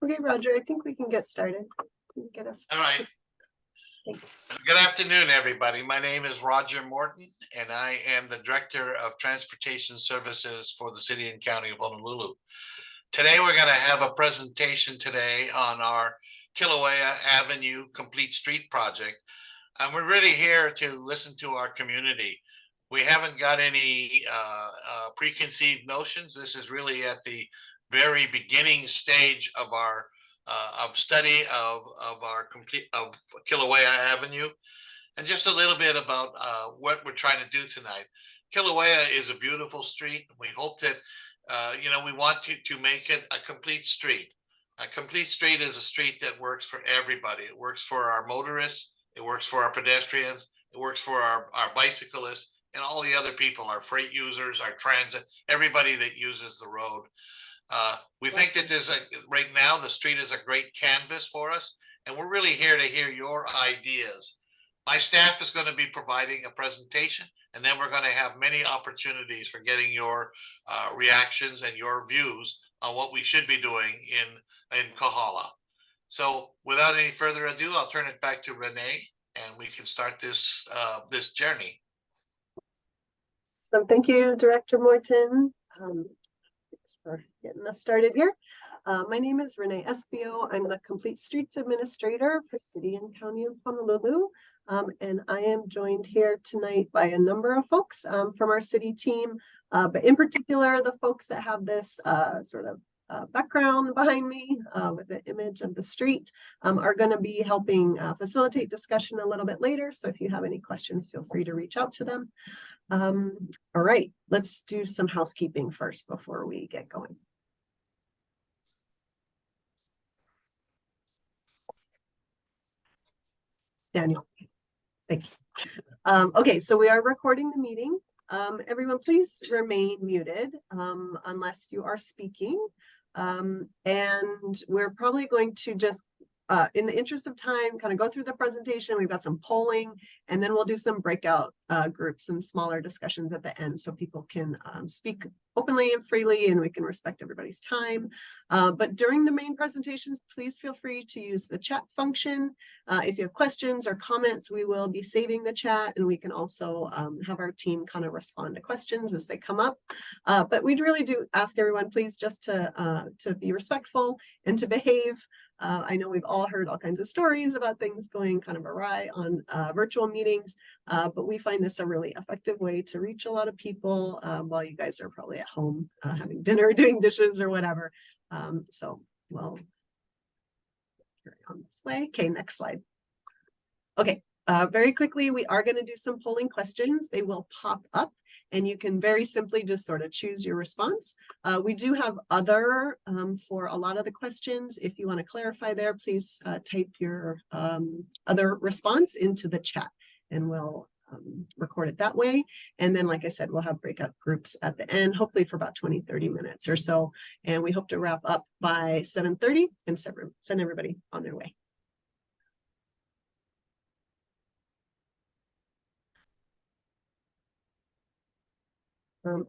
Okay, Roger, I think we can get started. Can you get us? All right. Thanks. Good afternoon, everybody. My name is Roger Morton, and I am the Director of Transportation Services for the City and County of Honolulu. Today, we're going to have a presentation today on our Kilauea Avenue Complete Street Project. And we're really here to listen to our community. We haven't got any preconceived notions. This is really at the very beginning stage of our study of our Kilauea Avenue, and just a little bit about what we're trying to do tonight. Kilauea is a beautiful street. We hope that we want to make it a complete street. A complete street is a street that works for everybody. It works for our motorists. It works for our pedestrians. It works for our bicyclists and all the other people, our freight users, our transit, everybody that uses the road. We think that right now the street is a great canvas for us, and we're really here to hear your ideas. My staff is going to be providing a presentation, and then we're going to have many opportunities for getting your reactions and your views on what we should be doing in Kahala. So without any further ado, I'll turn it back to Renee, and we can start this journey. So thank you, Director Morton. Thanks for getting us started here. My name is Renee Espio. I'm the Complete Streets Administrator for City and County of Honolulu. And I am joined here tonight by a number of folks from our city team, but in particular, the folks that have this sort of background behind me with the image of the street are going to be helping facilitate discussion a little bit later. So if you have any questions, feel free to reach out to them. All right, let's do some housekeeping first before we get going. Daniel, thank you. Okay, so we are recording the meeting. Everyone, please remain muted unless you are speaking. And we're probably going to just, in the interest of time, kind of go through the presentation. We've got some polling, and then we'll do some breakout groups and smaller discussions at the end so people can speak openly and freely, and we can respect everybody's time. But during the main presentations, please feel free to use the chat function. If you have questions or comments, we will be saving the chat, and we can also have our team kind of respond to questions as they come up. But we'd really do ask everyone, please, just to be respectful and to behave. I know we've all heard all kinds of stories about things going kind of awry on virtual meetings, but we find this a really effective way to reach a lot of people while you guys are probably at home having dinner, doing dishes or whatever. So we'll carry on this way. Okay, next slide. Okay, very quickly, we are going to do some polling questions. They will pop up, and you can very simply just sort of choose your response. We do have other for a lot of the questions. If you want to clarify there, please type your other response into the chat, and we'll record it that way. And then, like I said, we'll have breakout groups at the end, hopefully for about 20-30 minutes or so. And we hope to wrap up by 7:30 and send everybody on their way.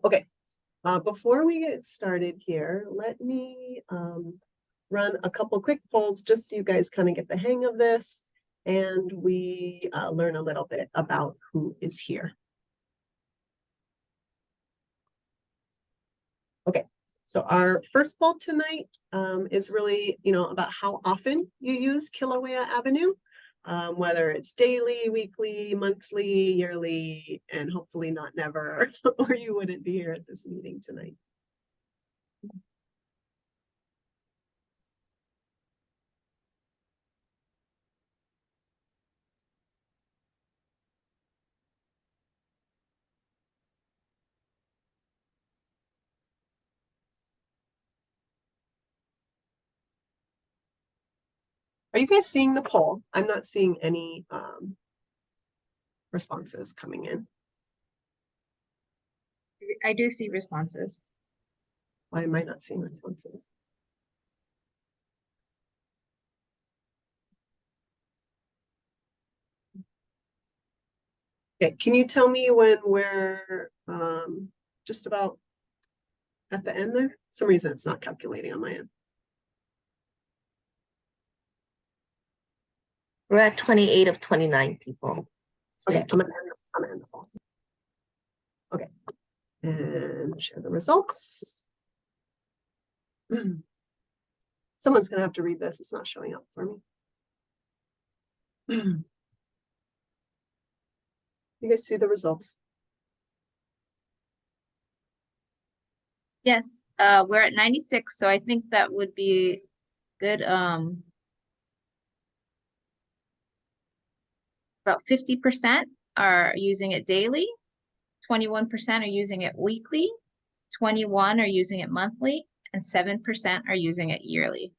Okay, before we get started here, let me run a couple quick polls just so you guys kind of get the hang of this and we learn a little bit about who is here. Okay, so our first poll tonight is really, about how often you use Kilauea Avenue. Whether it's daily, weekly, monthly, yearly, and hopefully not never, or you wouldn't be here at this meeting tonight. Are you guys seeing the poll? I'm not seeing any responses coming in. I do see responses. Why am I not seeing responses? Okay, can you tell me when we're just about at the end there? For some reason it's not calculating on my end. We're at 28 of 29 people. So Okay, you can- I'm gonna end the poll. Okay, and share the results. Someone's gonna have to read this. It's not showing up for me. You guys see the results? Yes, we're at 96, so I think that would be good. About 50% are using it daily, 21% are using it weekly, 21 are using it monthly, and 7% are using it yearly.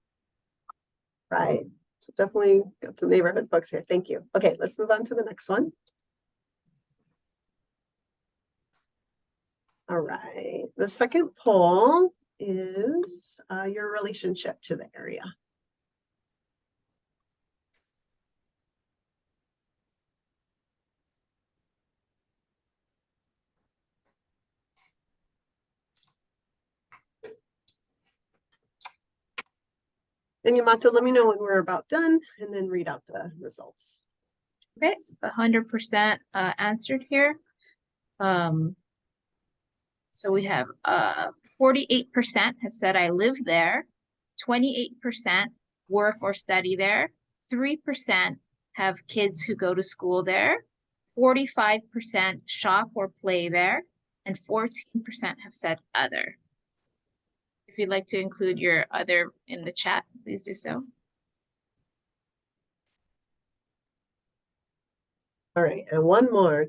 Right. So definitely got some neighborhood folks here. Thank you. Okay, let's move on to the next one. All right. The second poll is your relationship to the area. And Yamato, let me know when we're about done and then read out the results. Okay, 100% answered here. So we have 48% have said I live there, 28% work or study there, 3% have kids who go to school there, 45% shop or play there, and 14% have said other. If you'd like to include your other in the chat, please do so. All right, and one more.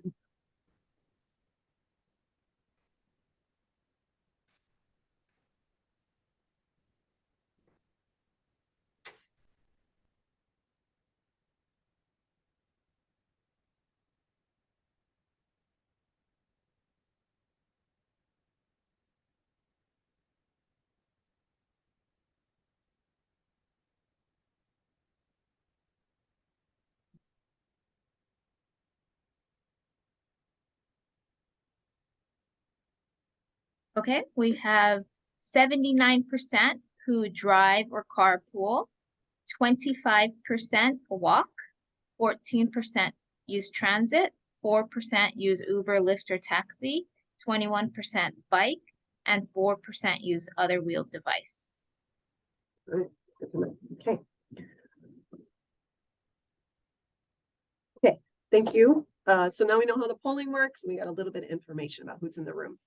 Okay, we have 79% who drive or carpool, 25% walk, 14% use transit, 4% use Uber, Lyft, or taxi, 21% bike, and 4% use other wheeled device. All right, good to know. Okay. Okay, thank you. So now we know how the polling works. We got a little bit of information about who's in the room.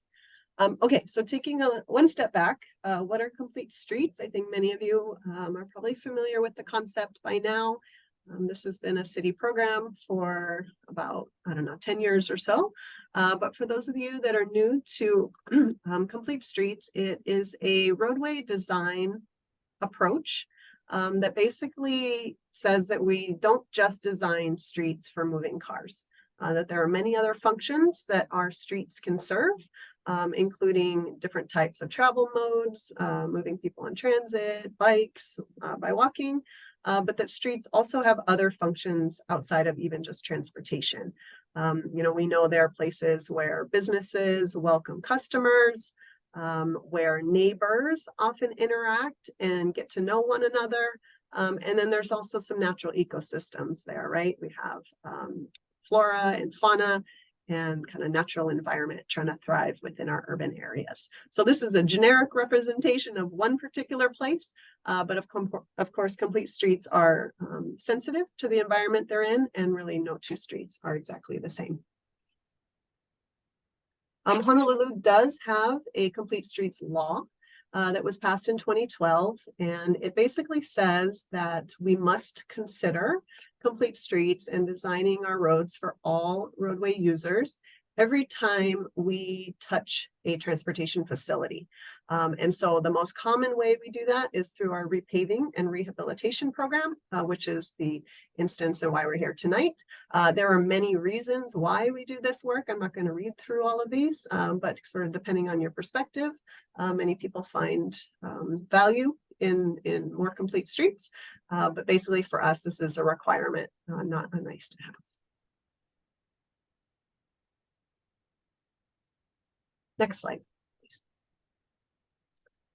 Okay, so taking one step back, what are complete streets? I think many of you are probably familiar with the concept by now. This has been a city program for about, 10 years or so. But for those of you that are new to complete streets, it is a roadway design approach that basically says that we don't just design streets for moving cars, that there are many other functions that our streets can serve, including different types of travel modes, moving people on transit, bikes, by walking, but that streets also have other functions outside of even just transportation. We know there are places where businesses welcome customers, where neighbors often interact and get to know one another. And then there's also some natural ecosystems there, right? We have flora and fauna and kind of natural environment trying to thrive within our urban areas. So this is a generic representation of one particular place, but of course, complete streets are sensitive to the environment they're in, and really no two streets are exactly the same. Honolulu does have a complete streets law that was passed in 2012, and it basically says that we must consider complete streets and designing our roads for all roadway users every time we touch a transportation facility. And so the most common way we do that is through our repaving and rehabilitation program, which is the instance of why we're here tonight. There are many reasons why we do this work. I'm not going to read through all of these, but sort of depending on your perspective, many people find value in more complete streets. But basically for us, this is a requirement, not a nice to have. Next slide, please.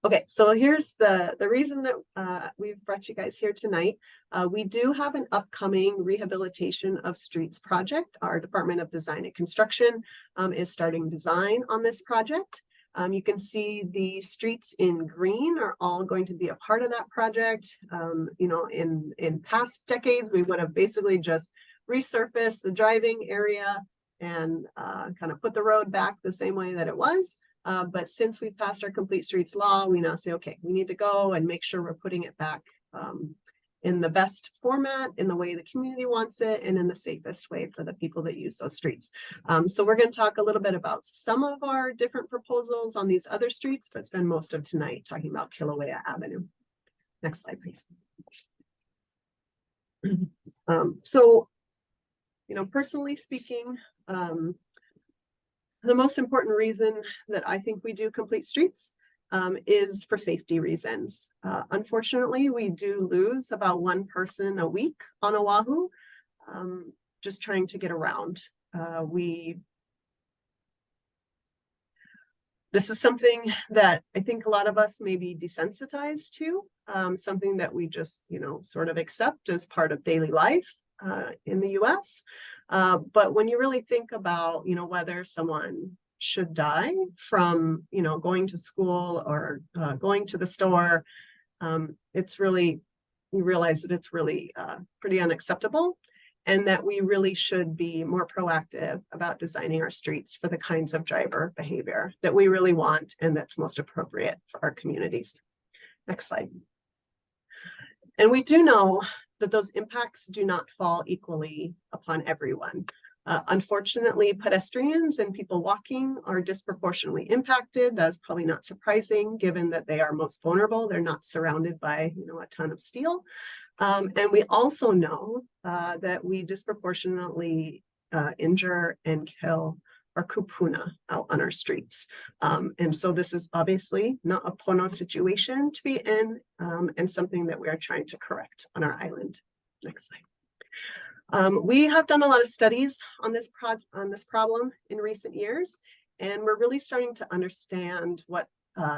Okay, so here's the reason that we've brought you guys here tonight. We do have an upcoming rehabilitation of streets project. Our Department of Design and Construction is starting design on this project. You can see the streets in green are all going to be a part of that project. You know, in past decades, we would have basically just resurfaced the driving area and kind of put the road back the same way that it was. But since we've passed our complete streets law, we now say, okay, we need to go and make sure we're putting it back in the best format, in the way the community wants it, and in the safest way for the people that use those streets. So we're going to talk a little bit about some of our different proposals on these other streets, but spend most of tonight talking about Kilauea Avenue. Next slide, please. So, you know, personally speaking, the most important reason that I think we do complete streets is for safety reasons. Unfortunately, we do lose about one person a week on Oahu, just trying to get around. This is something that I think a lot of us may be desensitized to, something that we just, you know, sort of accept as part of daily life in the US. But when you really think about, you know, whether someone should die from, you know, going to school or going to the store, it's really, you realize that it's really pretty unacceptable, and that we really should be more proactive about designing our streets for the kinds of driver behavior that we really want and that's most appropriate for our communities. Next slide. And we do know that those impacts do not fall equally upon everyone. Unfortunately, pedestrians and people walking are disproportionately impacted. That's probably not surprising, given that they are most vulnerable. They're not surrounded by, you know, a ton of steel. And we also know that we disproportionately injure and kill our kupuna out on our streets. And so this is obviously not a pono situation to be in, and something that we are trying to correct on our island. Next slide. We have done a lot of studies on this problem in recent years, and we're really starting to understand what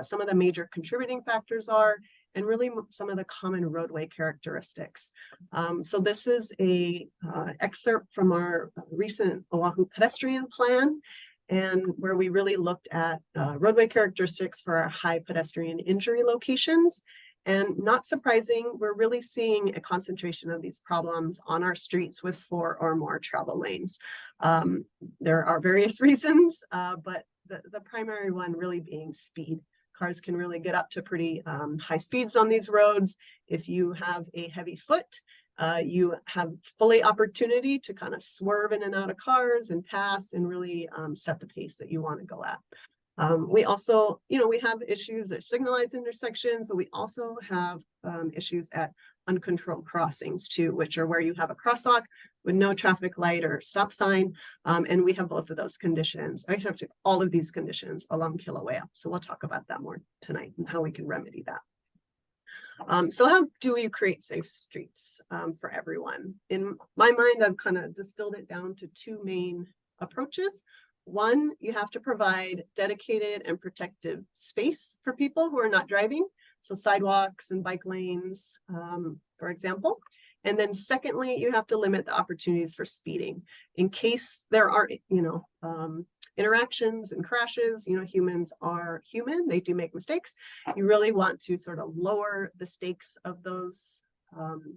some of the major contributing factors are, and really some of the common roadway characteristics. So this is a excerpt from our recent Oahu pedestrian plan, and where we really looked at roadway characteristics for our high pedestrian injury locations. And not surprising, we're really seeing a concentration of these problems on our streets with 4 or more travel lanes. There are various reasons, but the primary one really being speed. Cars can really get up to pretty high speeds on these roads. If you have a heavy foot, you have fully opportunity to kind of swerve in and out of cars and pass and really set the pace that you want to go at. We also, you know, we have issues at signalized intersections, but we also have issues at uncontrolled crossings too, which are where you have a crosswalk with no traffic light or stop sign. And we have both of those conditions. I have all of these conditions along Kilauea. So we'll talk about that more tonight and how we can remedy that. So how do we create safe streets for everyone? In my mind, I've kind of distilled it down to 2 main approaches. One, you have to provide dedicated and protective space for people who are not driving. So sidewalks and bike lanes, for example. And then secondly, you have to limit the opportunities for speeding in case there are, you know, interactions and crashes. You know, humans are human, they do make mistakes. You really want to sort of lower the stakes of those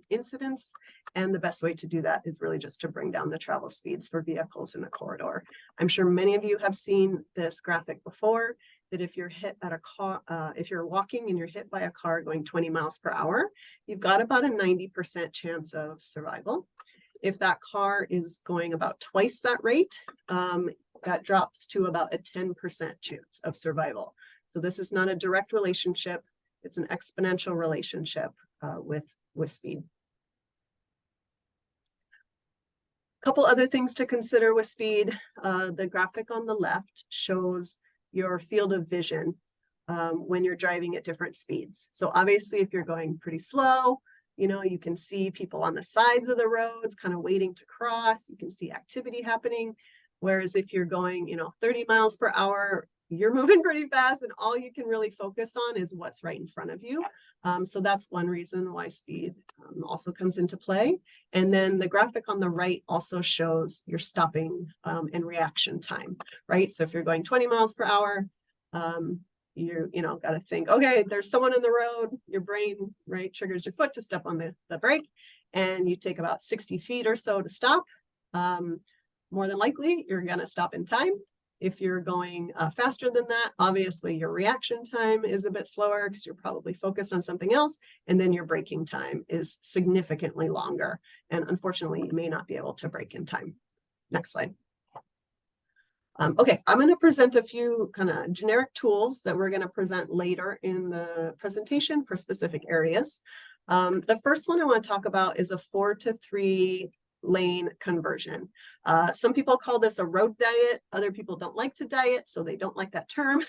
incidents. And the best way to do that is really just to bring down the travel speeds for vehicles in the corridor. I'm sure many of you have seen this graphic before, that if you're hit at a car, if you're walking and you're hit by a car going 20 miles per hour, you've got about a 90% chance of survival. If that car is going about twice that rate, that drops to about a 10% chance of survival. So this is not a direct relationship, it's an exponential relationship with speed. A couple other things to consider with speed. The graphic on the left shows your field of vision when you're driving at different speeds. So obviously, if you're going pretty slow, you know, you can see people on the sides of the roads kind of waiting to cross. You can see activity happening. Whereas if you're going, you know, 30 miles per hour, you're moving pretty fast and all you can really focus on is what's right in front of you. So that's one reason why speed also comes into play. And then the graphic on the right also shows your stopping and reaction time, right? So if you're going 20 miles per hour, you got to think, okay, there's someone in the road, your brain, right, triggers your foot to step on the brake, and you take about 60 feet or so to stop. More than likely, you're going to stop in time. If you're going faster than that, obviously your reaction time is a bit slower because you're probably focused on something else. And then your braking time is significantly longer. And unfortunately, you may not be able to brake in time. Next slide. Okay, I'm going to present a few kind of generic tools that we're going to present later in the presentation for specific areas. The first one I want to talk about is a 4-to-3 lane conversion. Some people call this a road diet. Other people don't like to diet, so they don't like that term.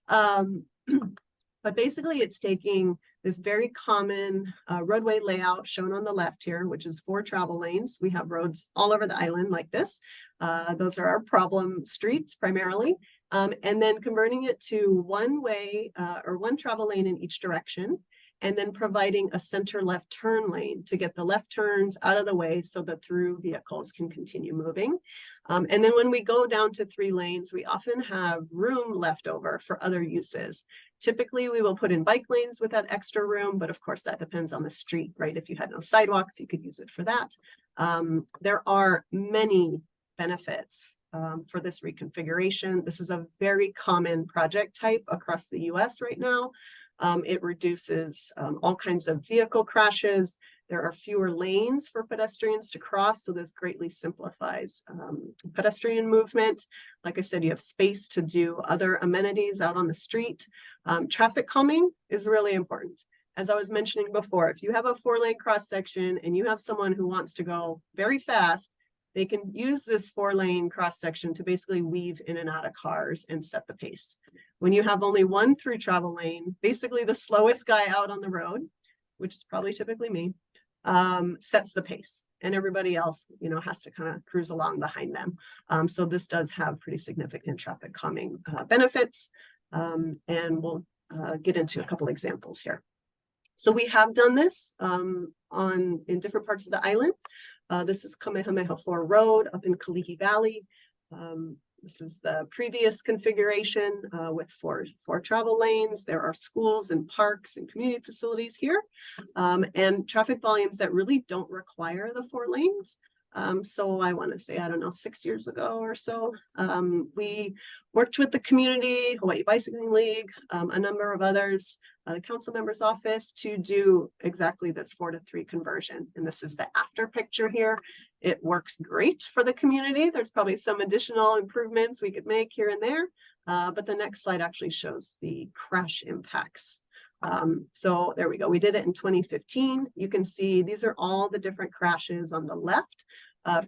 But basically it's taking this very common roadway layout shown on the left here, which is 4 travel lanes. We have roads all over the island like this. Those are our problem streets primarily. And then converting it to one way or one travel lane in each direction, and then providing a center left turn lane to get the left turns out of the way so that through vehicles can continue moving. And then when we go down to 3 lanes, we often have room left over for other uses. Typically, we will put in bike lanes with that extra room, but of course that depends on the street, right? If you had no sidewalks, you could use it for that. There are many benefits for this reconfiguration. This is a very common project type across the US right now. It reduces all kinds of vehicle crashes. There are fewer lanes for pedestrians to cross, so this greatly simplifies pedestrian movement. Like I said, you have space to do other amenities out on the street. Traffic calming is really important. As I was mentioning before, if you have a 4-lane cross section and you have someone who wants to go very fast, they can use this 4-lane cross section to basically weave in and out of cars and set the pace. When you have only one through travel lane, basically the slowest guy out on the road, which is probably typically me, sets the pace, and everybody else, has to kind of cruise along behind them. So this does have pretty significant traffic calming benefits, and we'll get into a couple examples here. So we have done this in different parts of the island. This is Kamehameha 4 Road up in Kilauea Valley. This is the previous configuration with four travel lanes. There are schools and parks and community facilities here, and traffic volumes that really don't require the 4 lanes. So I want to say, 6 years ago or so, we worked with the community, Hawaii Bicycling League, a number of others, the council member's office to do exactly this 4-to-3 conversion. And this is the after picture here. It works great for the community. There's probably some additional improvements we could make here and there, but the next slide actually shows the crash impacts. So there we go. We did it in 2015. You can see these are all the different crashes on the left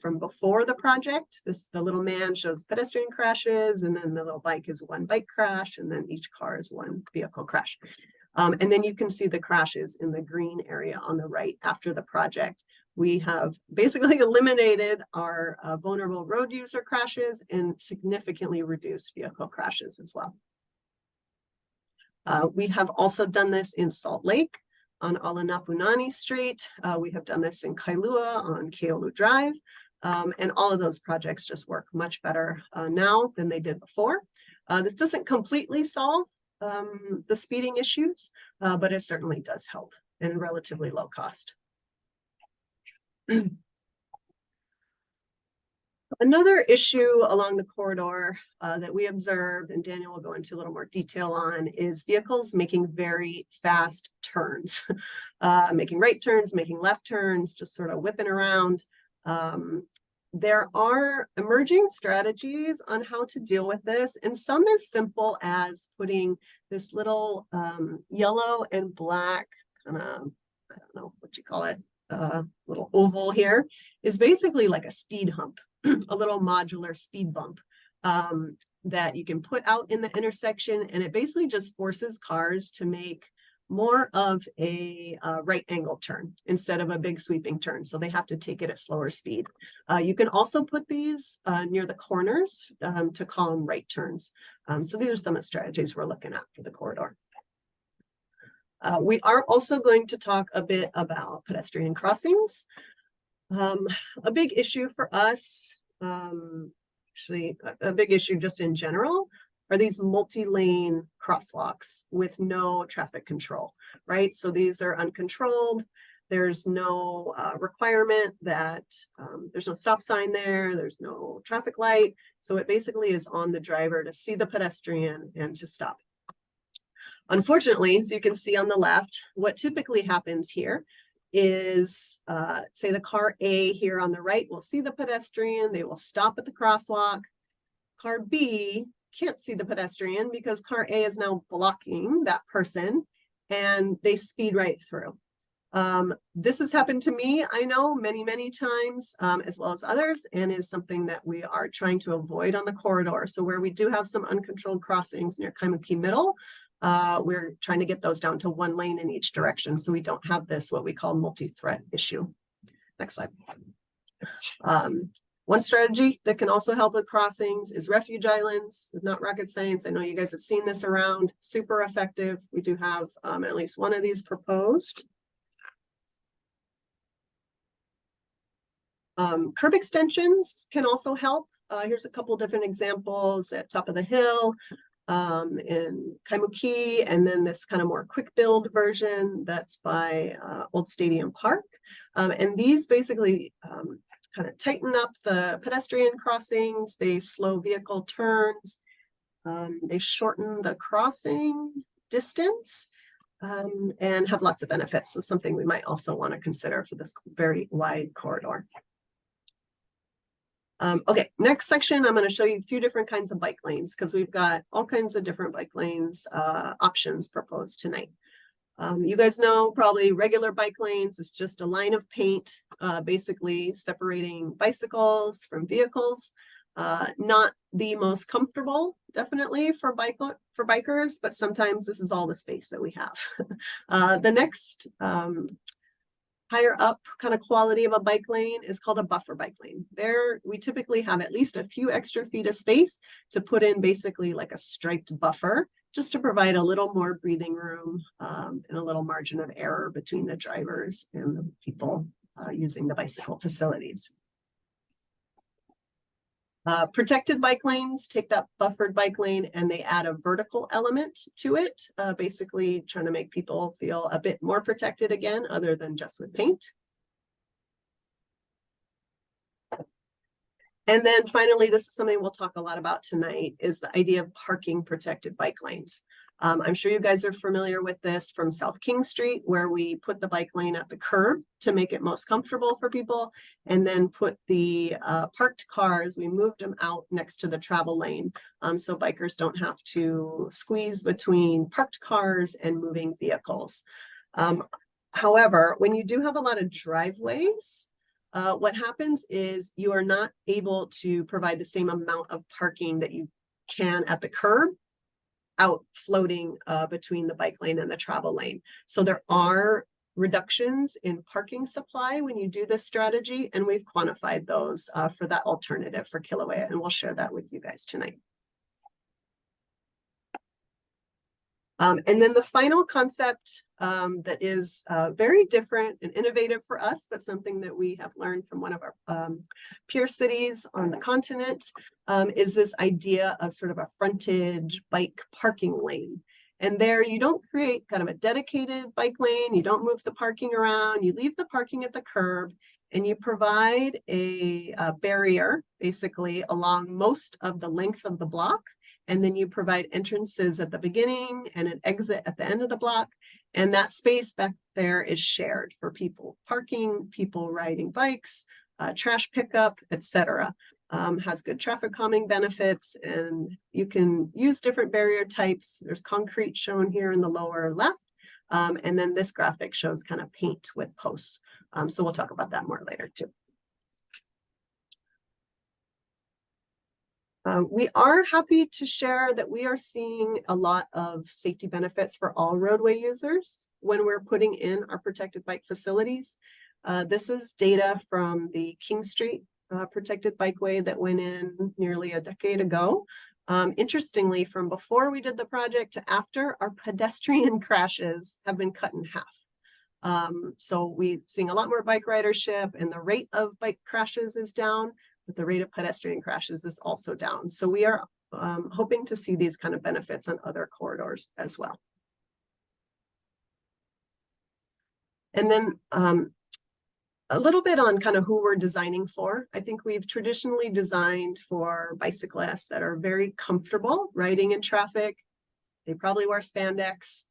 from before the project. The little man shows pedestrian crashes, and then the little bike is one bike crash, and then each car is one vehicle crash. And then you can see the crashes in the green area on the right after the project. We have basically eliminated our vulnerable road user crashes and significantly reduced vehicle crashes as well. We have also done this in Salt Lake on Alanapunani Street. We have done this in Kailua on Keolu Drive. And all of those projects just work much better now than they did before. This doesn't completely solve the speeding issues, but it certainly does help and relatively low cost. Another issue along the corridor that we observed, and Daniel will go into a little more detail on, is vehicles making very fast turns, making right turns, making left turns, just sort of whipping around. There are emerging strategies on how to deal with this, and some as simple as putting this little yellow and black kind of, I don't know what you call it, little oval here, is basically like a speed hump, a little modular speed bump that you can put out in the intersection, and it basically just forces cars to make more of a right angle turn instead of a big sweeping turn. So they have to take it at slower speed. You can also put these near the corners to call them right turns. So these are some of the strategies we're looking at for the corridor. We are also going to talk a bit about pedestrian crossings. A big issue for us, actually a big issue just in general, are these multi-lane crosswalks with no traffic control, right? So these are uncontrolled. There's no requirement that there's no stop sign there. There's no traffic light. So it basically is on the driver to see the pedestrian and to stop. Unfortunately, as you can see on the left, what typically happens here is, say the car A here on the right will see the pedestrian. They will stop at the crosswalk. Car B can't see the pedestrian because car A is now blocking that person and they speed right through. This has happened to me, I know, many times, as well as others, and is something that we are trying to avoid on the corridor. So where we do have some uncontrolled crossings near Kaimuki Middle, we're trying to get those down to 1 lane in each direction so we don't have this, what we call multi-threat issue. Next slide. One strategy that can also help with crossings is refuge islands. It's not rocket science. I know you guys have seen this around, super effective. We do have at least one of these proposed. Curb extensions can also help. Here's a couple different examples at Top of the Hill, in Kaimuki, and then this kind of more quick build version that's by Old Stadium Park. And these basically kind of tighten up the pedestrian crossings, they slow vehicle turns, they shorten the crossing distance, and have lots of benefits. So something we might also want to consider for this very wide corridor. Okay, next section, I'm going to show you a few different kinds of bike lanes because we've got all kinds of different bike lanes options proposed tonight. You guys know probably regular bike lanes is just a line of paint, basically separating bicycles from vehicles. Not the most comfortable, definitely for bikers, but sometimes this is all the space that we have. The next higher up kind of quality of a bike lane is called a buffer bike lane. There, we typically have at least a few extra feet of space to put in basically like a striped buffer, just to provide a little more breathing room and a little margin of error between the drivers and the people using the bicycle facilities. Protected bike lanes take that buffered bike lane and they add a vertical element to it, basically trying to make people feel a bit more protected again, other than just with paint. And then finally, this is something we'll talk a lot about tonight, is the idea of parking protected bike lanes. I'm sure you guys are familiar with this from South King Street, where we put the bike lane at the curb to make it most comfortable for people, and then put the parked cars, we moved them out next to the travel lane, so bikers don't have to squeeze between parked cars and moving vehicles. However, when you do have a lot of driveways, what happens is you are not able to provide the same amount of parking that you can at the curb out floating between the bike lane and the travel lane. So there are reductions in parking supply when you do this strategy, and we've quantified those for that alternative for Kilauea, and we'll share that with you guys tonight. And then the final concept that is very different and innovative for us, but something that we have learned from one of our peer cities on the continent, is this idea of sort of a frontage bike parking lane. And there you don't create kind of a dedicated bike lane, you don't move the parking around, you leave the parking at the curb, and you provide a barrier basically along most of the length of the block. And then you provide entrances at the beginning and an exit at the end of the block. And that space back there is shared for people parking, people riding bikes, trash pickup, etc. Has good traffic calming benefits, and you can use different barrier types. There's concrete shown here in the lower left. And then this graphic shows kind of paint with posts. So we'll talk about that more later too. We are happy to share that we are seeing a lot of safety benefits for all roadway users when we're putting in our protected bike facilities. This is data from the King Street protected bikeway that went in nearly a decade ago. Interestingly, from before we did the project to after, our pedestrian crashes have been cut in half. So we're seeing a lot more bike ridership, and the rate of bike crashes is down, but the rate of pedestrian crashes is also down. So we are hoping to see these kind of benefits on other corridors as well. And then a little bit on kind of who we're designing for. I think we've traditionally designed for bicyclists that are very comfortable riding in traffic. They probably wear spandex.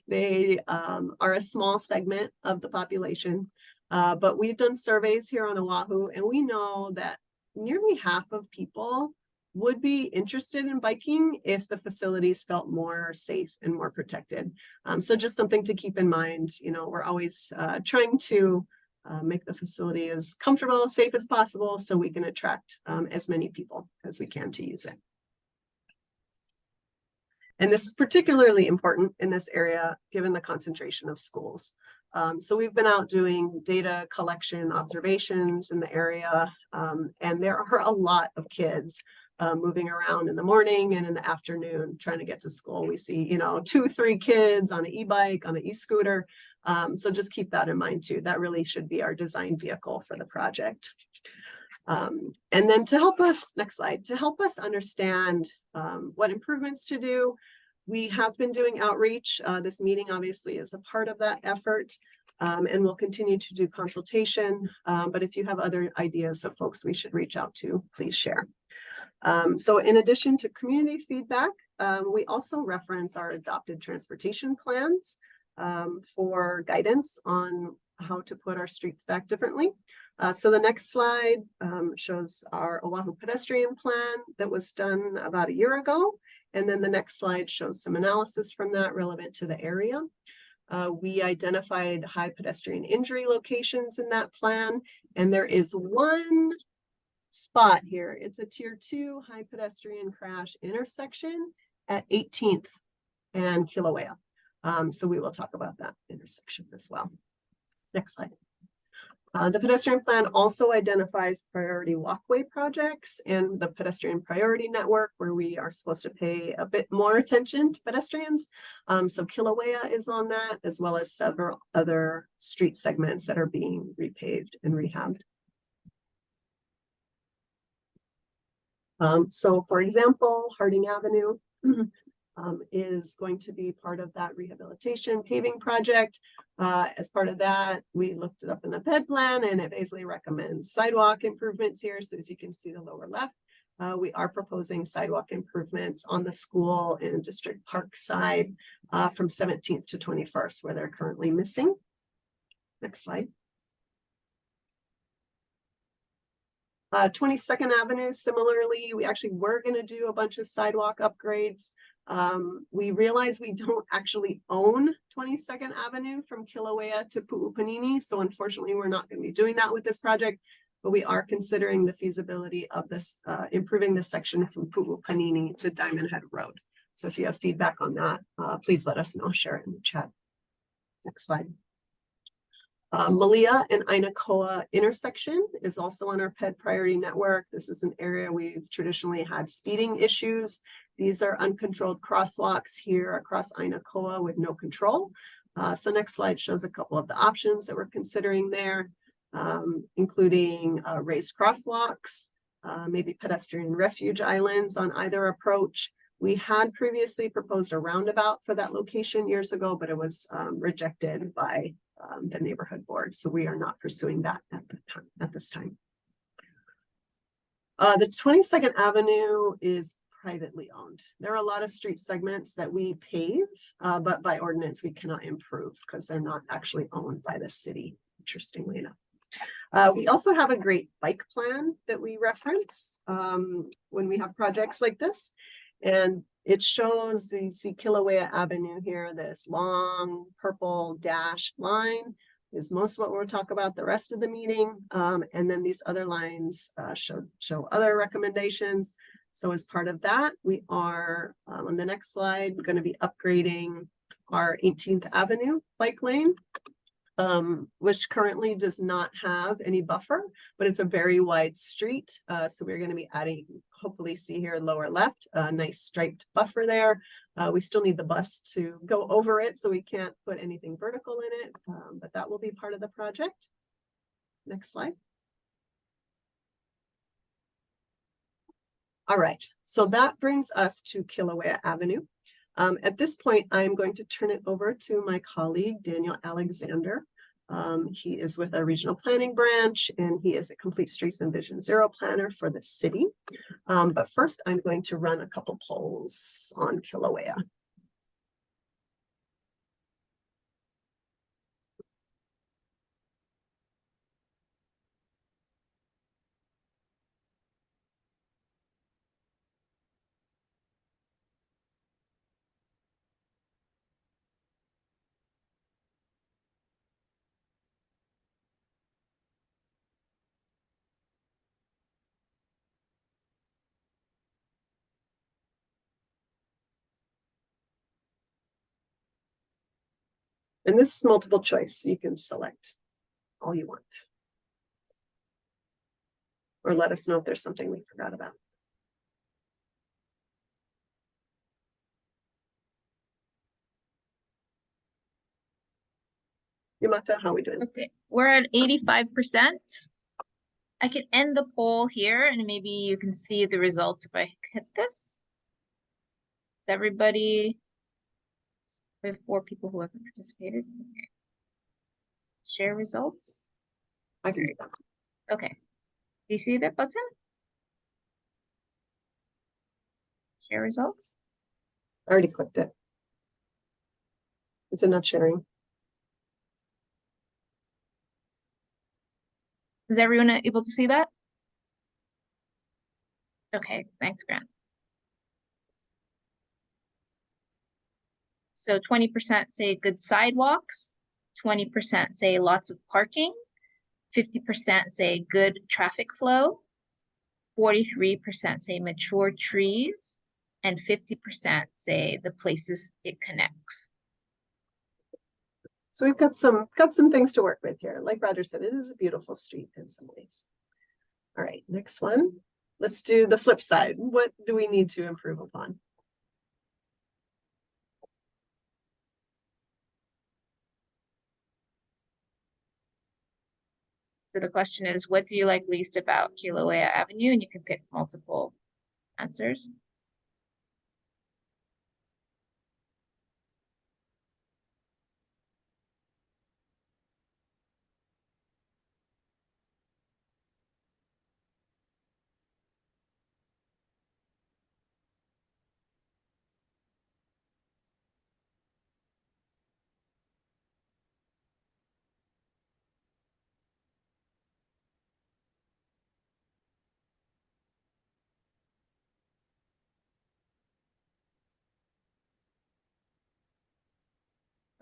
They are a small segment of the population. But we've done surveys here on Oahu, and we know that nearly half of people would be interested in biking if the facilities felt more safe and more protected. So just something to keep in mind. You know, we're always trying to make the facility as comfortable, as safe as possible, so we can attract as many people as we can to use it. And this is particularly important in this area, given the concentration of schools. So we've been out doing data collection observations in the area, and there are a lot of kids moving around in the morning and in the afternoon trying to get to school. We see, you know, 2-3 kids on an e-bike, on an e-scooter. So just keep that in mind too. That really should be our design vehicle for the project. And then to help us, next slide, to help us understand what improvements to do, we have been doing outreach. This meeting obviously is a part of that effort, and we'll continue to do consultation. But if you have other ideas of folks we should reach out to, please share. So in addition to community feedback, we also reference our adopted transportation plans for guidance on how to put our streets back differently. So the next slide shows our Oahu pedestrian plan that was done about a year ago. And then the next slide shows some analysis from that relevant to the area. We identified high pedestrian injury locations in that plan, and there is one spot here. It's a tier 2 high pedestrian crash intersection at 18th and Kilauea. So we will talk about that intersection as well. Next slide. The pedestrian plan also identifies priority walkway projects and the pedestrian priority network, where we are supposed to pay a bit more attention to pedestrians. So Kilauea is on that, as well as several other street segments that are being repaved and rehabbed. So for example, Harding Avenue is going to be part of that rehabilitation paving project. As part of that, we looked it up in the PED plan, and it basically recommends sidewalk improvements here. So as you can see the lower left, we are proposing sidewalk improvements on the school and district park side from 17th to 21st, where they're currently missing. Next slide. 22nd Avenue, similarly, we actually were going to do a bunch of sidewalk upgrades. We realize we don't actually own 22nd Avenue from Kilauea to Pu'upanini, so unfortunately we're not going to be doing that with this project, but we are considering the feasibility of this, improving this section from Pu'upanini to Diamond Head Road. So if you have feedback on that, please let us know, share it in the chat. Next slide. Malia and Ainakoa intersection is also on our PED priority network. This is an area we've traditionally had speeding issues. These are uncontrolled crosswalks here across Ainakoa with no control. So next slide shows a couple of the options that we're considering there, including raised crosswalks, maybe pedestrian refuge islands on either approach. We had previously proposed a roundabout for that location years ago, but it was rejected by the neighborhood board. So we are not pursuing that at this time. The 22nd Avenue is privately owned. There are a lot of street segments that we pave, but by ordinance we cannot improve because they're not actually owned by the city, interestingly enough. We also have a great bike plan that we reference when we have projects like this. And it shows, you see Kilauea Avenue here, this long purple dashed line is most of what we'll talk about the rest of the meeting. And then these other lines show other recommendations. So as part of that, we are on the next slide, going to be upgrading our 18th Avenue bike lane. which currently does not have any buffer, but it's a very wide street. So we're going to be adding, hopefully see here lower left, a nice striped buffer there. We still need the bus to go over it, so we can't put anything vertical in it, but that will be part of the project. Next slide. All right, so that brings us to Kilauea Avenue. At this point, I'm going to turn it over to my colleague, Daniel Alexander. He is with our regional planning branch, and he is a complete streets and vision zero planner for the city. But first, I'm going to run a couple polls on Kilauea. And this is multiple choice. You can select all you want. Or let us know if there's something we forgot about. Yamata, how are we doing? Okay, we're at 85%. I can end the poll here and maybe you can see the results if I hit this. Is everybody? We have 4 people who haven't participated. Okay. Share results. I can do that. Okay. Do you see that button? Share results. I already clicked it. Is it not sharing? Is everyone able to see that? Okay, thanks, Grant. So 20% say good sidewalks, 20% say lots of parking, 50% say good traffic flow, 43% say mature trees, and 50% say the places it connects. So we've got some things to work with here. Like Roger said, it is a beautiful street in some ways. All right, next one. Let's do the flip side. What do we need to improve upon? So the question is, what do you like least about Kilauea Avenue? And you can pick multiple answers.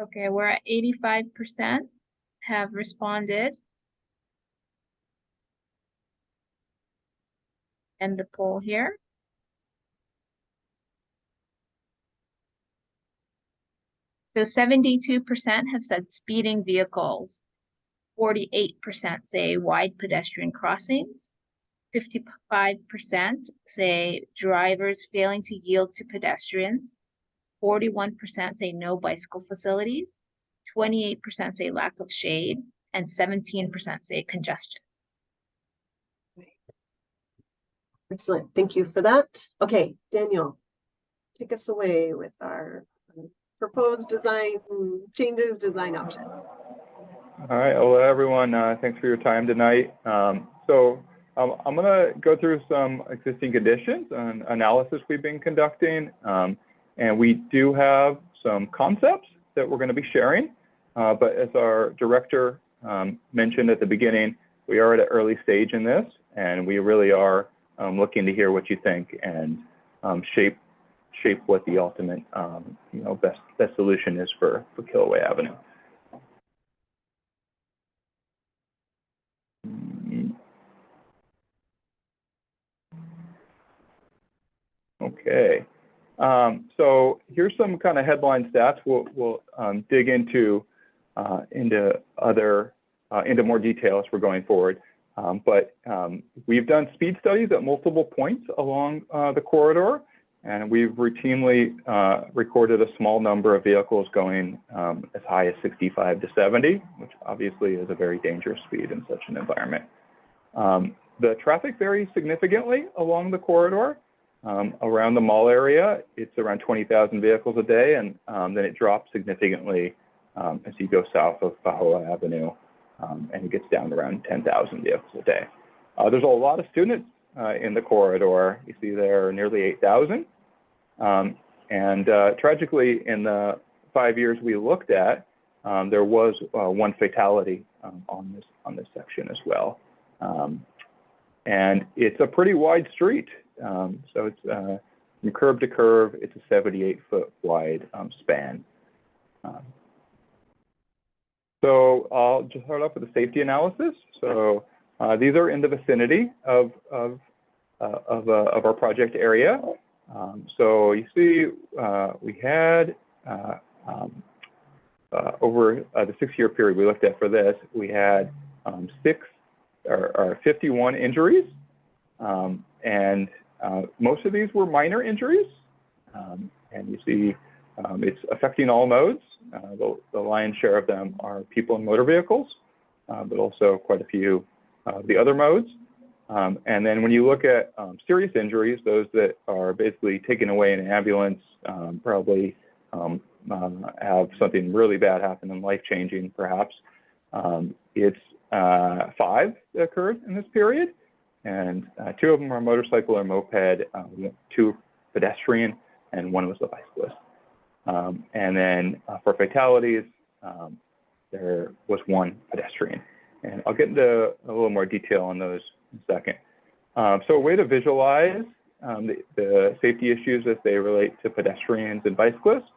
Okay, we're at 85% have responded. End the poll here. So 72% have said speeding vehicles. 48% say wide pedestrian crossings. 55% say drivers failing to yield to pedestrians. 41% say no bicycle facilities. 28% say lack of shade. And 17% say congestion. Excellent. Thank you for that. Okay, Daniel, take us away with our proposed design changes, design options. All right, hello everyone. Thanks for your time tonight. I'm going to go through some existing conditions and analysis we've been conducting. And we do have some concepts that we're going to be sharing. But as our director mentioned at the beginning, we are at an early stage in this, and we really are looking to hear what you think and shape what the ultimate best solution is for Kilauea Avenue. Okay, so here's some kind of headline stats. We'll dig into into more detail as we're going forward. But we've done speed studies at multiple points along the corridor, and we've routinely recorded a small number of vehicles going as high as 65 to 70, which obviously is a very dangerous speed in such an environment. The traffic varies significantly along the corridor. Around the mall area, it's around 20,000 vehicles a day, and then it drops significantly as you go south of Kilauea Avenue, and it gets down to around 10,000 vehicles a day. There's a lot of students in the corridor. You see there are nearly 8,000. And tragically, in the 5 years we looked at, there was one fatality on this section as well. And it's a pretty wide street. So it's from curb to curb, it's a 78-foot wide span. So I'll just start off with a safety analysis. So these are in the vicinity of our project area. So you see, we had over the 6-year period we looked at for this, we had 51 injuries, and most of these were minor injuries. And you see, it's affecting all modes. The lion's share of them are people and motor vehicles, but also quite a few of the other modes. And then when you look at serious injuries, those that are basically taken away in an ambulance, probably have something really bad happen and life-changing perhaps, it's 5 that occurred in this period. And 2 of them are motorcycle or moped, 2 pedestrian, and 1 was a bicyclist. And then for fatalities, there was 1 pedestrian. And I'll get into a little more detail on those in a second. So a way to visualize the safety issues as they relate to pedestrians and bicyclists,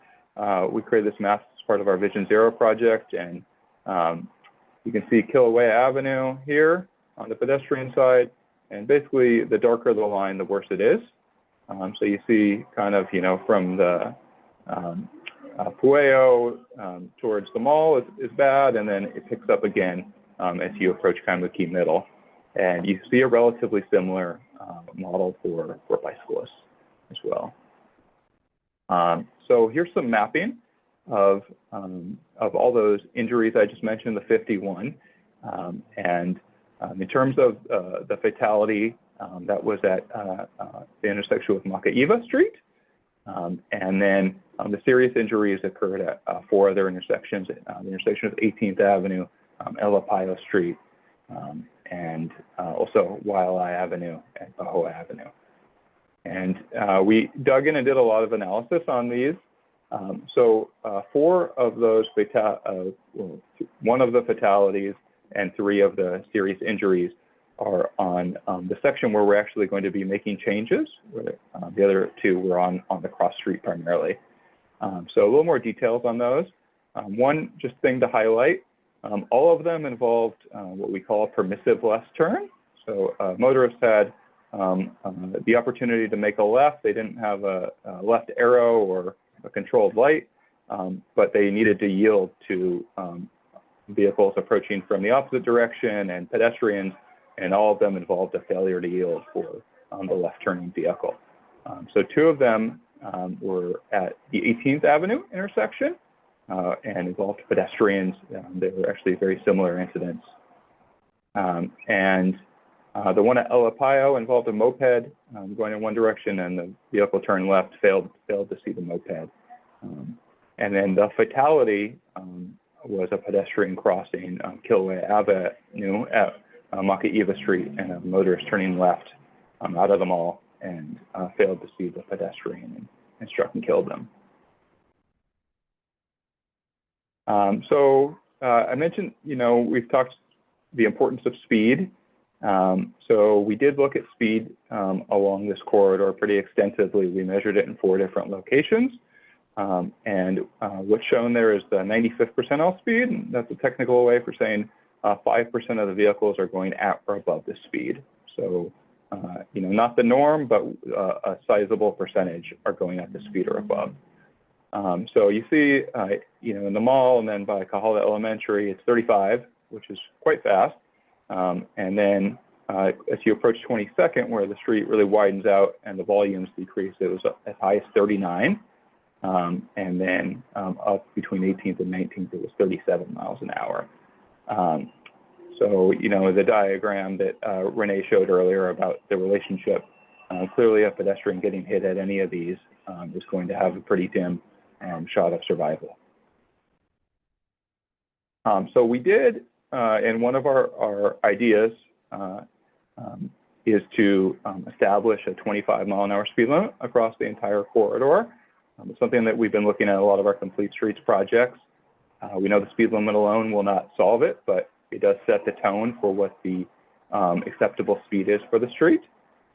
we created this map as part of our Vision Zero project. And you can see Kilauea Avenue here on the pedestrian side. And basically, the darker the line, the worse it is. So you see kind of, from the Pueo towards the mall is bad, and then it picks up again as you approach kind of the key middle. And you see a relatively similar model for bicyclists as well. So here's some mapping of all those injuries I just mentioned, the 51. And in terms of the fatality, that was at the intersection with Makaiva Street. And then the serious injuries occurred at 4 other intersections, the intersection of 18th Avenue, Elapayo Street, and also Waialae Avenue and Pahoa Avenue. And we dug in and did a lot of analysis on these. So 4 of those, 1 of the fatalities and 3 of the serious injuries are on the section where we're actually going to be making changes. Where, the other 2 were on the cross street primarily. So a little more details on those. One just thing to highlight, all of them involved what we call a permissive left turn. So motorists had the opportunity to make a left. They didn't have a left arrow or a controlled light, but they needed to yield to vehicles approaching from the opposite direction and pedestrians, and all of them involved a failure to yield for the left turning vehicle. So 2 of them were at the 18th Avenue intersection and involved pedestrians. They were actually very similar incidents. And the one at Elapayo involved a moped going in one direction, and the vehicle turned left, failed to see the moped. And then the fatality was a pedestrian crossing Kilauea Avenue at Makaiva Street, and a motorist turning left out of the mall and failed to see the pedestrian and struck and killed them. So I mentioned, we've talked the importance of speed. So we did look at speed along this corridor pretty extensively. We measured it in 4 different locations. And what's shown there is the 95th percentile speed. And that's a technical way for saying 5% of the vehicles are going at or above this speed. So, not the norm, but a sizable percentage are going at the speed or above. So you see, in the mall and then by Kahala Elementary, it's 35, which is quite fast. And then as you approach 22nd, where the street really widens out and the volumes decrease, it was as high as 39. And then up between 18th and 19th, it was 37 miles an hour. So, the diagram that Renee showed earlier about the relationship, clearly a pedestrian getting hit at any of these is going to have a pretty dim shot of survival. So we did, and one of our ideas is to establish a 25-mile-an-hour speed limit across the entire corridor. It's something that we've been looking at a lot of our Complete Streets projects. We know the speed limit alone will not solve it, but it does set the tone for what the acceptable speed is for the street.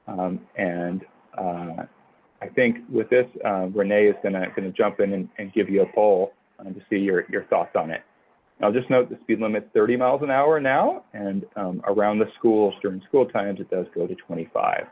I think with this, Renee is gonna jump in and give you a poll to see your thoughts on it. I'll just note the speed limit's 30 miles an hour now, and around the schools during school times, it does go to 25.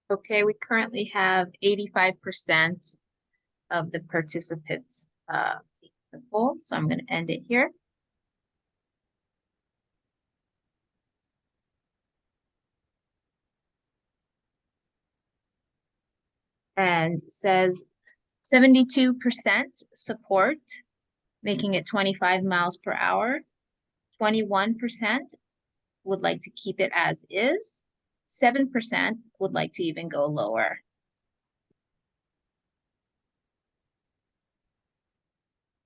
Okay, we currently have 85% of the participants taking the poll, so I'm going to end it here. And it says 72% support, making it 25 miles per hour. 21% would like to keep it as is. 7% would like to even go lower.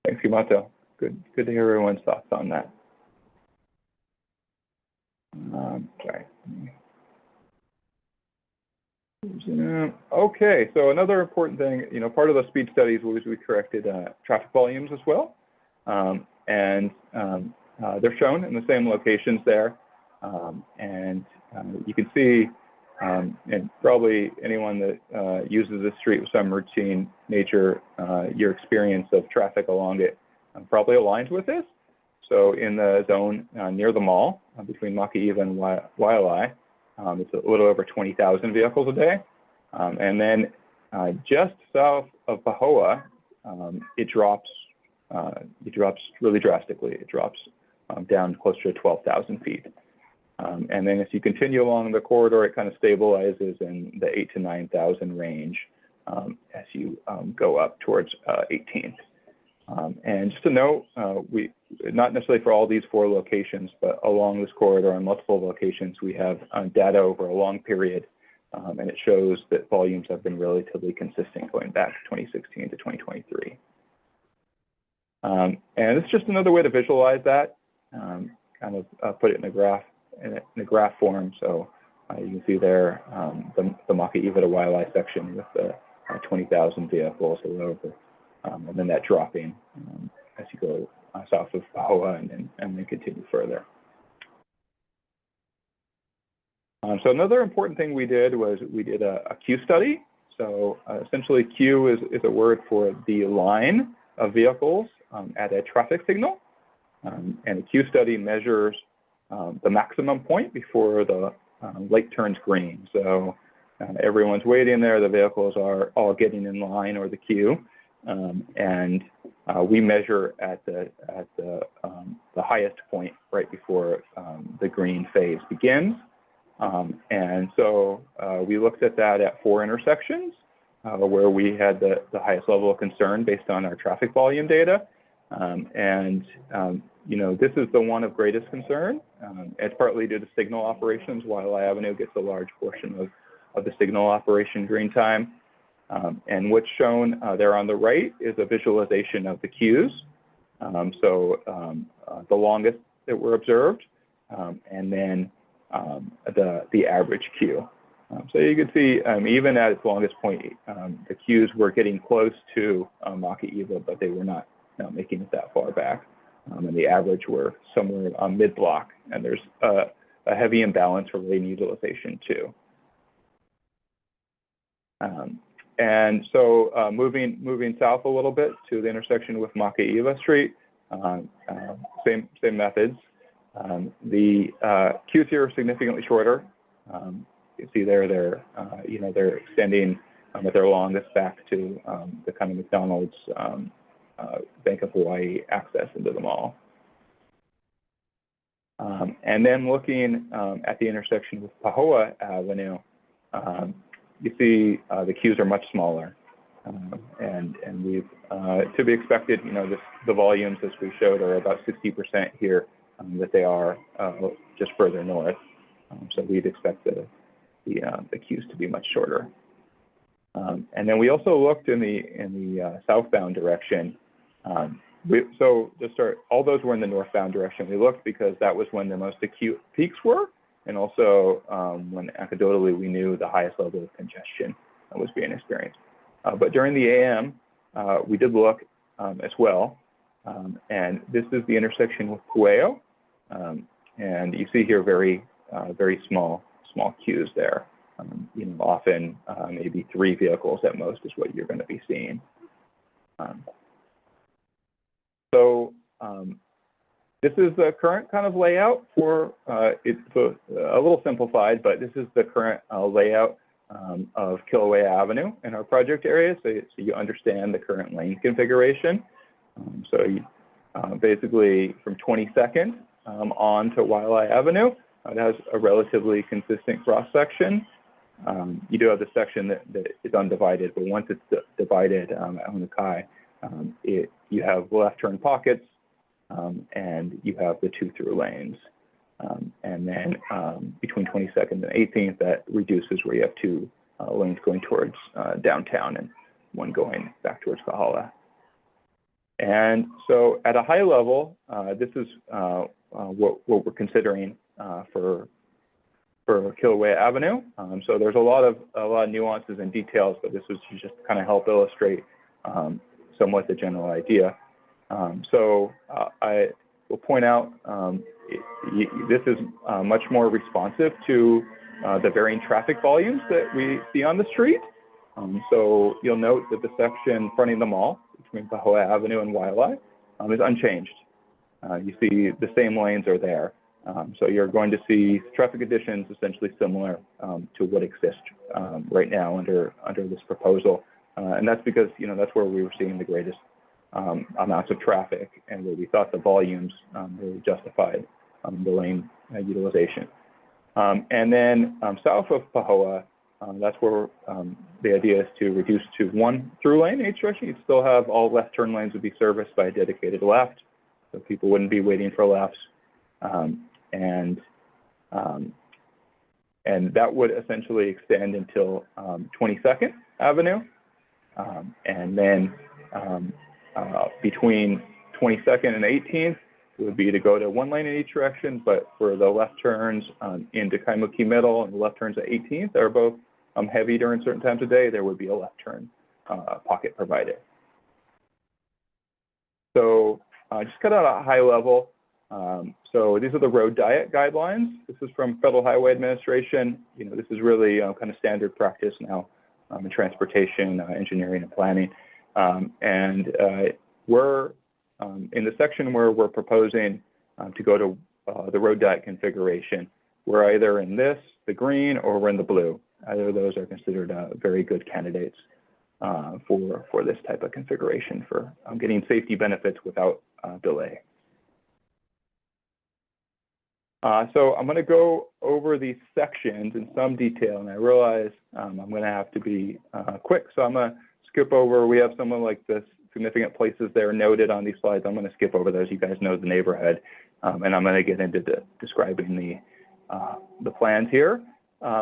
Thanks, Yamato. Good to hear everyone's thoughts on that. Sorry. Okay, so another important thing, part of the speed studies was we corrected traffic volumes as well. They're shown in the same locations there. You can see, and probably anyone that uses this street with some routine nature, your experience of traffic along it probably aligns with this. So in the zone near the mall, between Makaiva and Waialae, it's a little over 20,000 vehicles a day. And then just south of Pahoa, it drops really drastically. It drops down closer to 12,000 feet. And then as you continue along the corridor, it kind of stabilizes in the 8,000 to 9,000 range as you go up towards 18th. And just to note, we not necessarily for all these 4 locations, but along this corridor on multiple locations, we have data over a long period, and it shows that volumes have been relatively consistent going back to 2016 to 2023. And it's just another way to visualize that, kind of put it in a graph form. So you can see there the Makaiva to Waialae section with the 20,000 vehicles a little over, and then that dropping as you go south of Pahoa and then continue further. So another important thing we did was we did a queue study. So essentially queue is a word for the line of vehicles at a traffic signal. And a queue study measures the maximum point before the light turns green. So everyone's waiting there, the vehicles are all getting in line or the queue. And we measure at the highest point right before the green phase begins. And so we looked at that at 4 intersections where we had the highest level of concern based on our traffic volume data. This is the one of greatest concern. It's partly due to signal operations. Waialae Avenue gets a large portion of the signal operation green time. And what's shown there on the right is a visualization of the queues. The longest that were observed, and then the average queue. So you can see even at its longest point, the queues were getting close to Makaiva, but they were not making it that far back. and the average were somewhere mid-block. And there's a heavy imbalance for lane utilization too. And so moving south a little bit to the intersection with Makaiva Street, same methods. The queues here are significantly shorter. You see there, they're extending at their longest back to the kind of McDonald's Bank of Hawaii access into the mall. And then looking at the intersection with Pahoa Avenue, you see the queues are much smaller. And we've, to be expected, the volumes as we showed are about 60% here, that they are just further north. So we'd expect the queues to be much shorter. And then we also looked in the southbound direction. So to start, all those were in the northbound direction. We looked because that was when the most acute peaks were, and also when anecdotally we knew the highest level of congestion was being experienced. But during the AM, we did look as well, and this is the intersection with Pueo, and you see here very small queues there. Often maybe 3 vehicles at most is what you're going to be seeing. So this is the current kind of layout for, it's a little simplified, but this is the current layout of Kilauea Avenue in our project area, so you understand the current lane configuration. So you, basically from 22nd on to Waialae Avenue, it has a relatively consistent cross-section. You do have the section that is undivided, but once it's divided at Hunakai, you have left turn pockets, and you have the 2 through lanes. And then between 22nd and 18th, that reduces where you have 2 lanes going towards downtown and 1 going back towards Kahala. And so at a high level, this is what we're considering for Kilauea Avenue. So there's a lot of nuances and details, but this was to just kind of help illustrate somewhat the general idea. So I will point out this is much more responsive to the varying traffic volumes that we see on the street. So you'll note that the section fronting the mall between Pahoa Avenue and Waialae is unchanged. You see the same lanes are there. So you're going to see traffic conditions essentially similar to what exists right now under this proposal. And that's because, that's where we were seeing the greatest amounts of traffic and where we thought the volumes really justified the lane utilization. And then south of Pahoa, that's where the idea is to reduce to 1 through lane in each direction. You'd still have all left turn lanes would be serviced by a dedicated left, so people wouldn't be waiting for lefts. And that would essentially extend until 22nd Avenue. And then between 22nd and 18th, it would be to go to 1 lane in each direction, but for the left turns into Kaimuki Middle and the left turns at 18th are both heavy during certain times of day, there would be a left turn pocket provided. So just cut out a high level. So these are the road diet guidelines. This is from Federal Highway Administration. This is really kind of standard practice now in transportation, engineering, and planning. And we're in the section where we're proposing to go to the road diet configuration. We're either in this, the green, or we're in the blue. Either of those are considered very good candidates for this type of configuration for getting safety benefits without delay. So I'm going to go over these sections in some detail, and I realize I'm going to have to be quick, so I'm going to skip over. We have some of the significant places there noted on these slides. I'm going to skip over those. You guys know the neighborhood, and I'm going to get into describing the plans here. I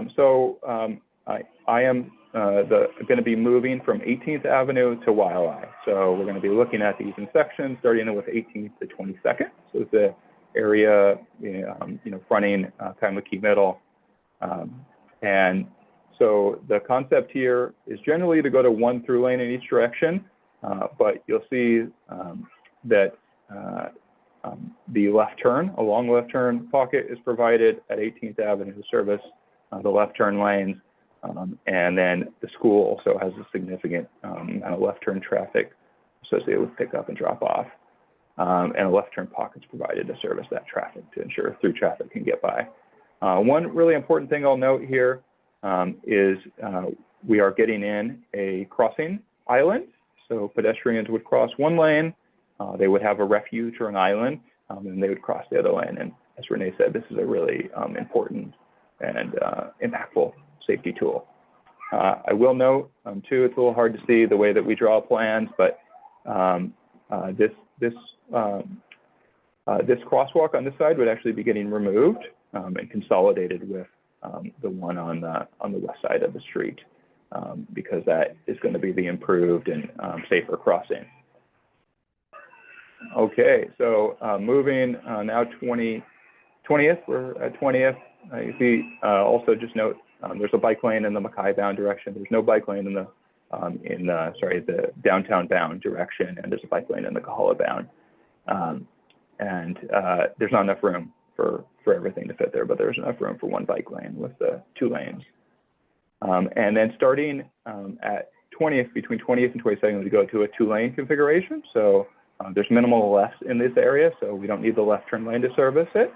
am going to be moving from 18th Avenue to Waialae. So we're going to be looking at these in sections starting with 18th to 22nd. So it's the area, fronting Kaimuki Middle. And so the concept here is generally to go to 1 through lane in each direction, but you'll see that The left turn, a long left turn pocket is provided at 18th Avenue to service the left turn lanes. And then the school also has a significant amount of left turn traffic associated with pickup and drop off. And a left turn pocket is provided to service that traffic to ensure through traffic can get by. One really important thing I'll note here is we are getting in a crossing island. So pedestrians would cross one lane, they would have a refuge or an island, and they would cross the other lane. And as Renee said, this is a really important and impactful safety tool. I will note too, it's a little hard to see the way that we draw plans, but this crosswalk on this side would actually be getting removed and consolidated with the one on the west side of the street, because that is going to be the improved and safer crossing. Okay, so moving now 20th, we're at 20th. You see, also just note there's a bike lane in the Mackay bound direction. There's no bike lane in the the downtown bound direction, and there's a bike lane in the Kahala bound. There's not enough room for everything to fit there, but there's enough room for one bike lane with the 2 lanes. And then starting at 20th, between 20th and 22nd, we go to a 2-lane configuration. So there's minimal lefts in this area, so we don't need the left turn lane to service it.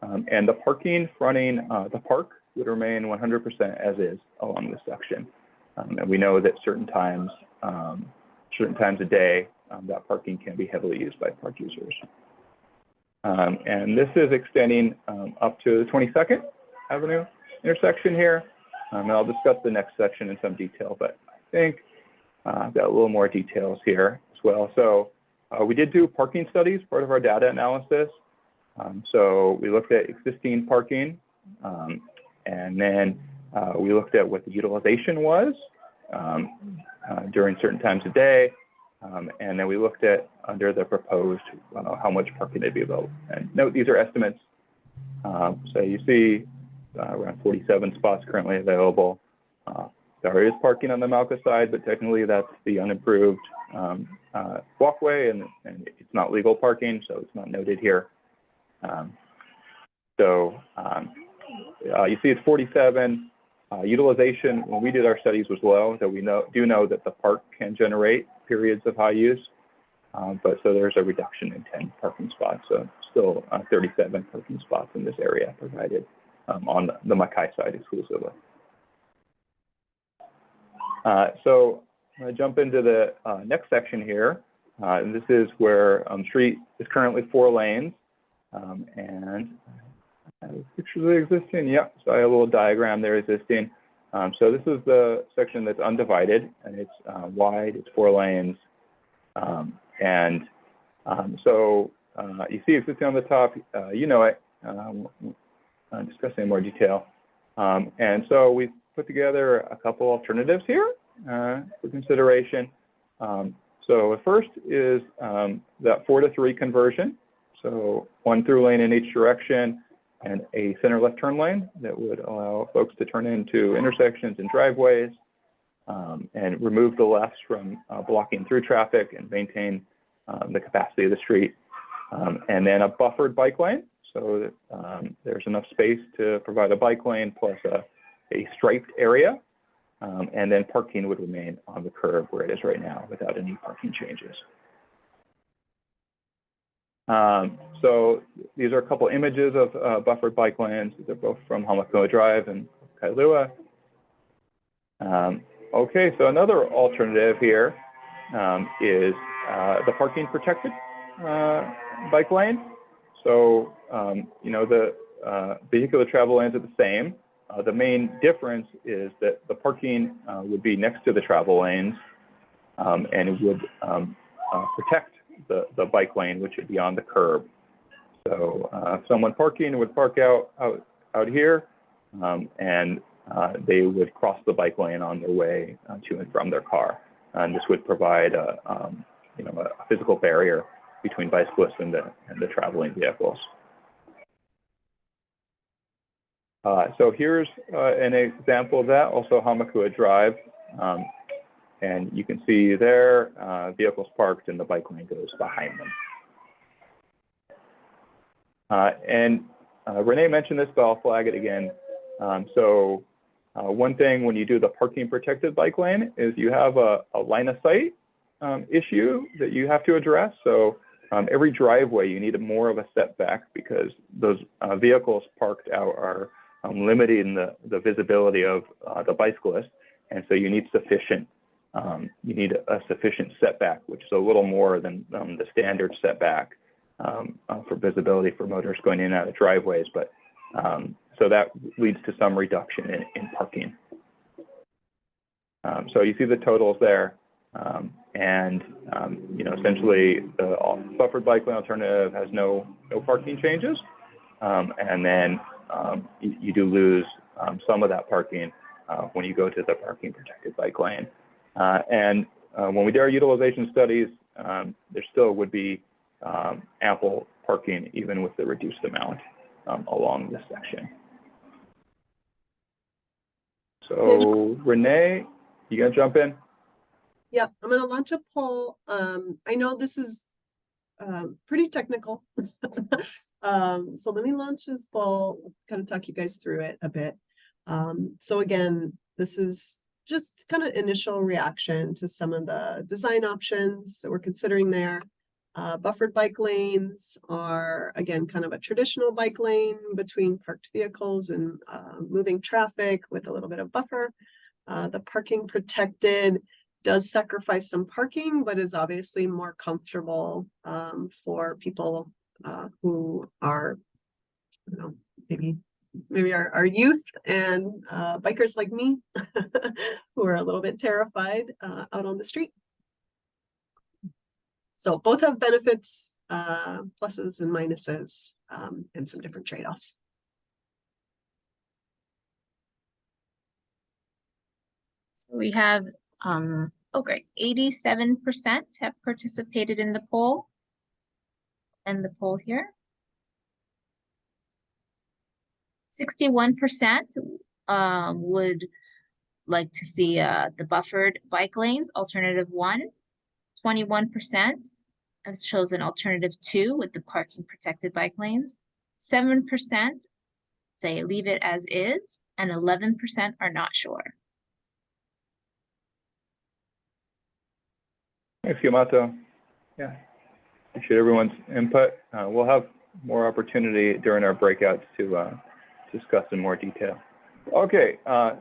And the parking fronting the park would remain 100% as is along this section. And we know that certain times a day, that parking can be heavily used by park users. And this is extending up to the 22nd Avenue intersection here. And I'll discuss the next section in some detail, but I think I've got a little more details here as well. So we did do parking studies, part of our data analysis. So we looked at existing parking, and then we looked at what the utilization was during certain times of day. And then we looked at under the proposed how much parking they'd be available. And note, these are estimates. So you see around 47 spots currently available. There is parking on the Malka side, but technically that's the unimproved walkway, and it's not legal parking, so it's not noted here. You see it's 47. Utilization, when we did our studies, was low, so we do know that the park can generate periods of high use, but so there's a reduction in 10 parking spots, so still 37 parking spots in this area provided on the Mackay side exclusively. So I'm going to jump into the next section here. And this is where street is currently 4 lanes, and I have pictures of the existing. Yep, so I have a little diagram there existing. So this is the section that's undivided, and it's wide, it's 4 lanes. So you see existing on the top, you know it, I'm discussing in more detail. And so we've put together a couple alternatives here for consideration. So the first is that 4-to-3 conversion. So 1 through lane in each direction and a center left turn lane that would allow folks to turn into intersections and driveways and remove the lefts from blocking through traffic and maintain the capacity of the street. And then a buffered bike lane, so that there's enough space to provide a bike lane plus a striped area. And then parking would remain on the curb where it is right now without any parking changes. So these are a couple images of buffered bike lanes. They're both from Hamakua Drive and Kailua. Okay, so another alternative here is the parking protected bike lane. So, you know, the vehicular travel lanes are the same. The main difference is that the parking would be next to the travel lanes, and it would protect the bike lane, which would be on the curb. So someone parking would park out here, and they would cross the bike lane on their way to and from their car. And this would provide a physical barrier between bicyclists and the traveling vehicles. So here's an example of that, also Hamakua Drive. And you can see there, vehicles parked and the bike lane goes behind them. And Renee mentioned this, but I'll flag it again. One thing when you do the parking protected bike lane is you have a line of sight issue that you have to address. So every driveway, you need more of a setback because those vehicles parked out are limiting the visibility of the bicyclist. And so you need a sufficient setback, which is a little more than the standard setback for visibility for motorists going in and out of driveways. But so that leads to some reduction in parking. So you see the totals there. Essentially the buffered bike lane alternative has no parking changes. And then you do lose some of that parking when you go to the parking protected bike lane. When we do our utilization studies, there still would be ample parking even with the reduced amount along this section. So Renee, you gonna jump in? Yeah, I'm gonna launch a poll. I know this is pretty technical. So let me launch this poll, kind of talk you guys through it a bit. So again, this is just kind of initial reaction to some of the design options that we're considering there. Buffered bike lanes are, again, kind of a traditional bike lane between parked vehicles and moving traffic with a little bit of buffer. The parking protected does sacrifice some parking, but is obviously more comfortable for people who are, you know, maybe our youth and bikers like me who are a little bit terrified out on the street. So both have benefits, pluses and minuses, and some different trade-offs. So we have, okay, 87% have participated in the poll. And the poll here. 61% would like to see the buffered bike lanes, alternative 1. 21% has chosen alternative 2 with the parking protected bike lanes. 7% say leave it as is, and 11% are not sure. Thanks, Yamato. Yeah, appreciate everyone's input. We'll have more opportunity during our breakouts to discuss in more detail. Okay,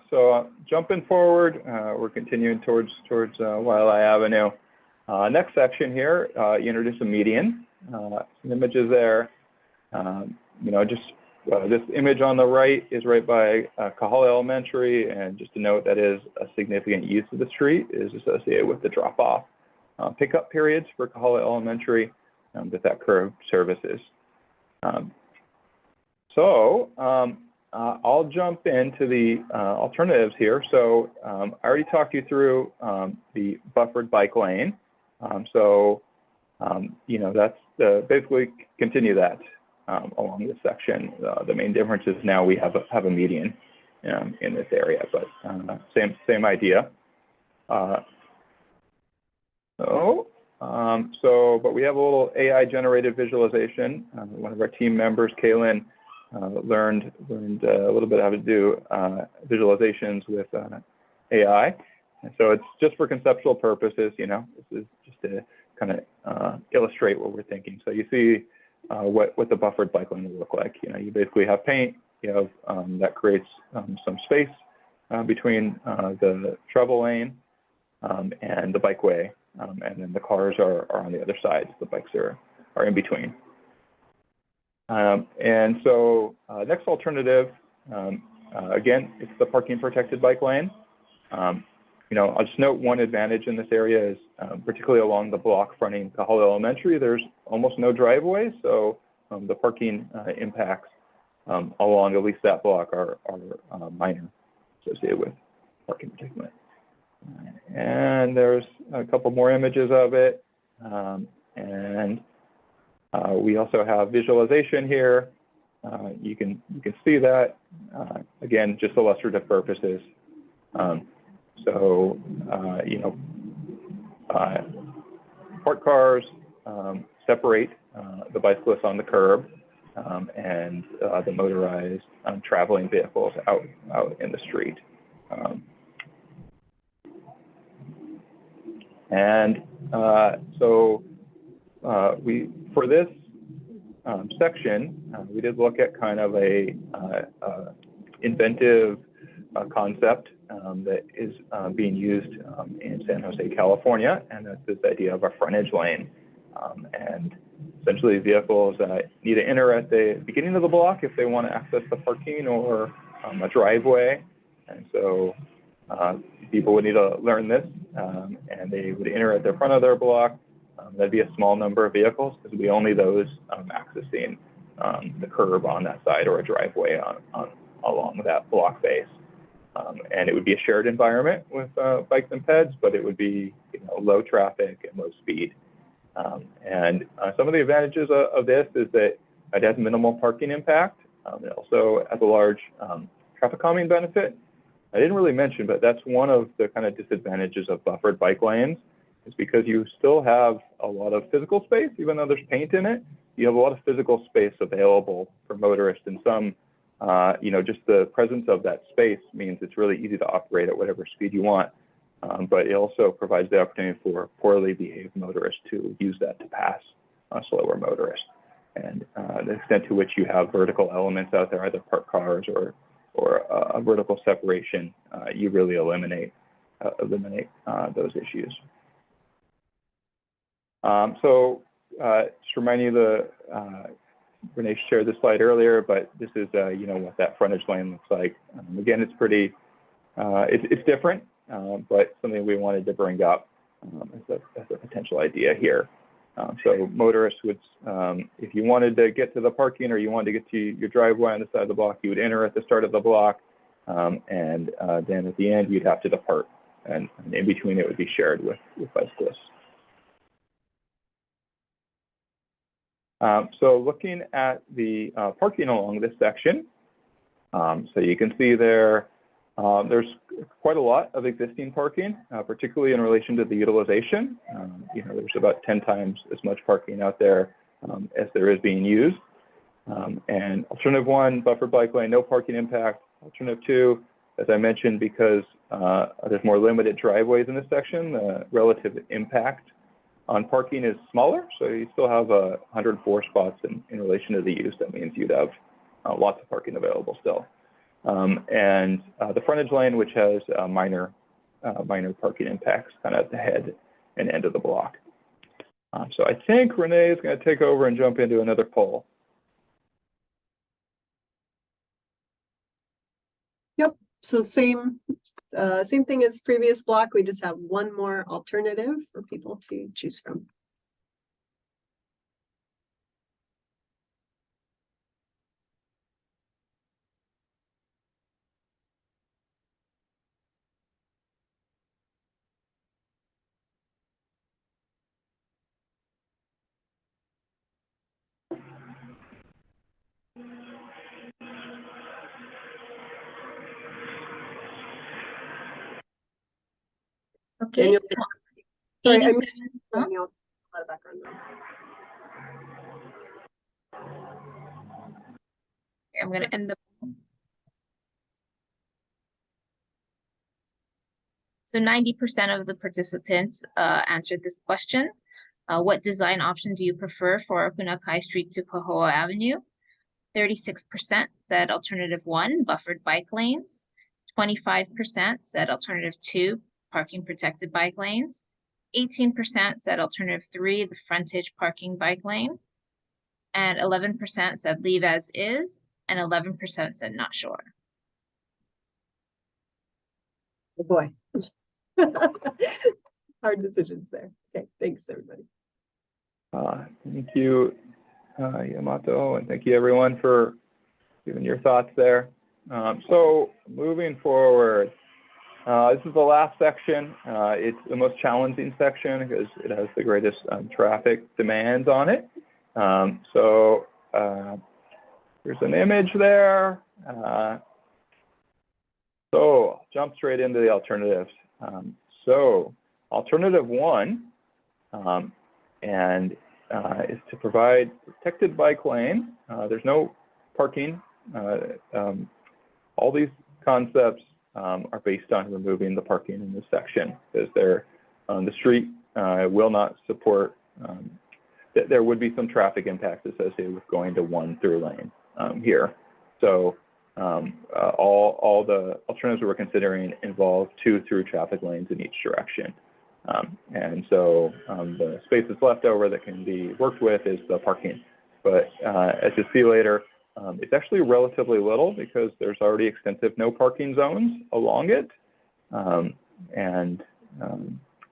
so jumping forward, we're continuing towards Waialae Avenue. Next section here, you introduce a median. Some images there. This image on the right is right by Kahala Elementary, and just to note that is a significant use of the street is associated with the drop-off pickup periods for Kahala Elementary that curve services. I'll jump into the alternatives here. So I already talked you through the buffered bike lane. That's basically continue that along this section. The main difference is now we have a median in this area, but same idea. But we have a little AI generated visualization. One of our team members, Kaylin, learned a little bit how to do visualizations with AI. And so it's just for conceptual purposes, this is just to kind of illustrate what we're thinking. So you see what the buffered bike lane will look like. You basically have paint, that creates some space between the travel lane and the bikeway, and then the cars are on the other side. The bikes are in between. Next alternative, again, it's the parking protected bike lane. I'll just note one advantage in this area is particularly along the block fronting Kahala Elementary, there's almost no driveway, so the parking impacts along at least that block are minor associated with parking protected lane. And there's a couple more images of it, we also have visualization here. You can see that again, just illustrative purposes. Parked cars separate the bicyclists on the curb, and the motorized traveling vehicles out in the street. For this section, we did look at kind of a inventive concept that is being used in San Jose, California, and that's this idea of a frontage lane. And essentially vehicles need to enter at the beginning of the block if they want to access the parking or a driveway. And so people would need to learn this, and they would enter at the front of their block. That'd be a small number of vehicles because it'd be only those accessing the curb on that side or a driveway along that block face. And it would be a shared environment with bikes and peds, but it would be low traffic and low speed. And some of the advantages of this is that it has minimal parking impact. It also has a large traffic calming benefit. I didn't really mention, but that's one of the kind of disadvantages of buffered bike lanes, is because you still have a lot of physical space, even though there's paint in it. You have a lot of physical space available for motorists, and some, just the presence of that space means it's really easy to operate at whatever speed you want. But it also provides the opportunity for poorly behaved motorists to use that to pass slower motorists. And the extent to which you have vertical elements out there, either parked cars or a vertical separation, you really eliminate those issues. Just remind you, Renee shared this slide earlier, but this is what that frontage lane looks like. Again, it's pretty, it's different, but something we wanted to bring up as a potential idea here. So motorists would, if you wanted to get to the parking or you wanted to get to your driveway on the side of the block, you would enter at the start of the block, and then at the end you'd have to depart, and in between it would be shared with bicyclists. So looking at the parking along this section, so you can see there's quite a lot of existing parking, particularly in relation to the utilization. There's about 10 times as much parking out there as there is being used. And alternative one, buffered bike lane, no parking impact. Alternative two, as I mentioned, because there's more limited driveways in this section, the relative impact on parking is smaller, so you still have 104 spots in relation to the use. That means you'd have lots of parking available still. And the frontage lane, which has minor parking impacts kind of at the head and end of the block. So I think Renee is going to take over and jump into another poll. Yep. So same thing as previous block. We just have one more alternative for people to choose from. Okay. Daniel, sorry, 87. Daniel, a lot of background noise. I'm going to end the. So 90% of the participants answered this question. What design option do you prefer for Hunakai Street to Kilauea Avenue? 36% said alternative 1, buffered bike lanes. 25% said alternative 2, parking protected bike lanes. 18% said alternative 3, the frontage parking bike lane. And 11% said leave as is, and 11% said not sure. Oh boy. Hard decisions there. Okay, thanks everybody. Thank you, Yamato, and thank you everyone for giving your thoughts there. So moving forward, this is the last section. It's the most challenging section because it has the greatest traffic demands on it. So there's an image there. So I'll jump straight into the alternatives. So alternative 1, and is to provide protected bike lane. There's no parking. All these concepts are based on removing the parking in this section because the street will not support, there would be some traffic impacts associated with going to one through lane here. So all the alternatives we're considering involve 2 through traffic lanes in each direction. And so the space that's left over that can be worked with is the parking. But as you'll see later, it's actually relatively little because there's already extensive no parking zones along it.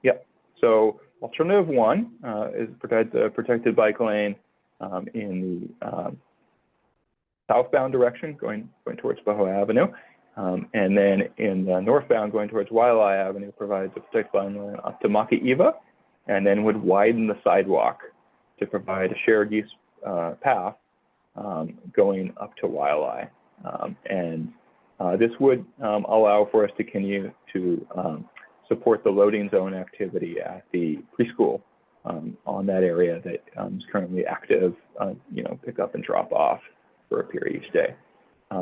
Yeah, so alternative 1 is a protected bike lane in the southbound direction going towards Kilauea Avenue. And then in the northbound going towards Kilauea Avenue provides a protected bike lane up to Eva, and then would widen the sidewalk to provide a shared use path going up to Kilauea. This would allow for us to continue to support the loading zone activity at the preschool on that area that is currently active, pick up and drop off for a period each day.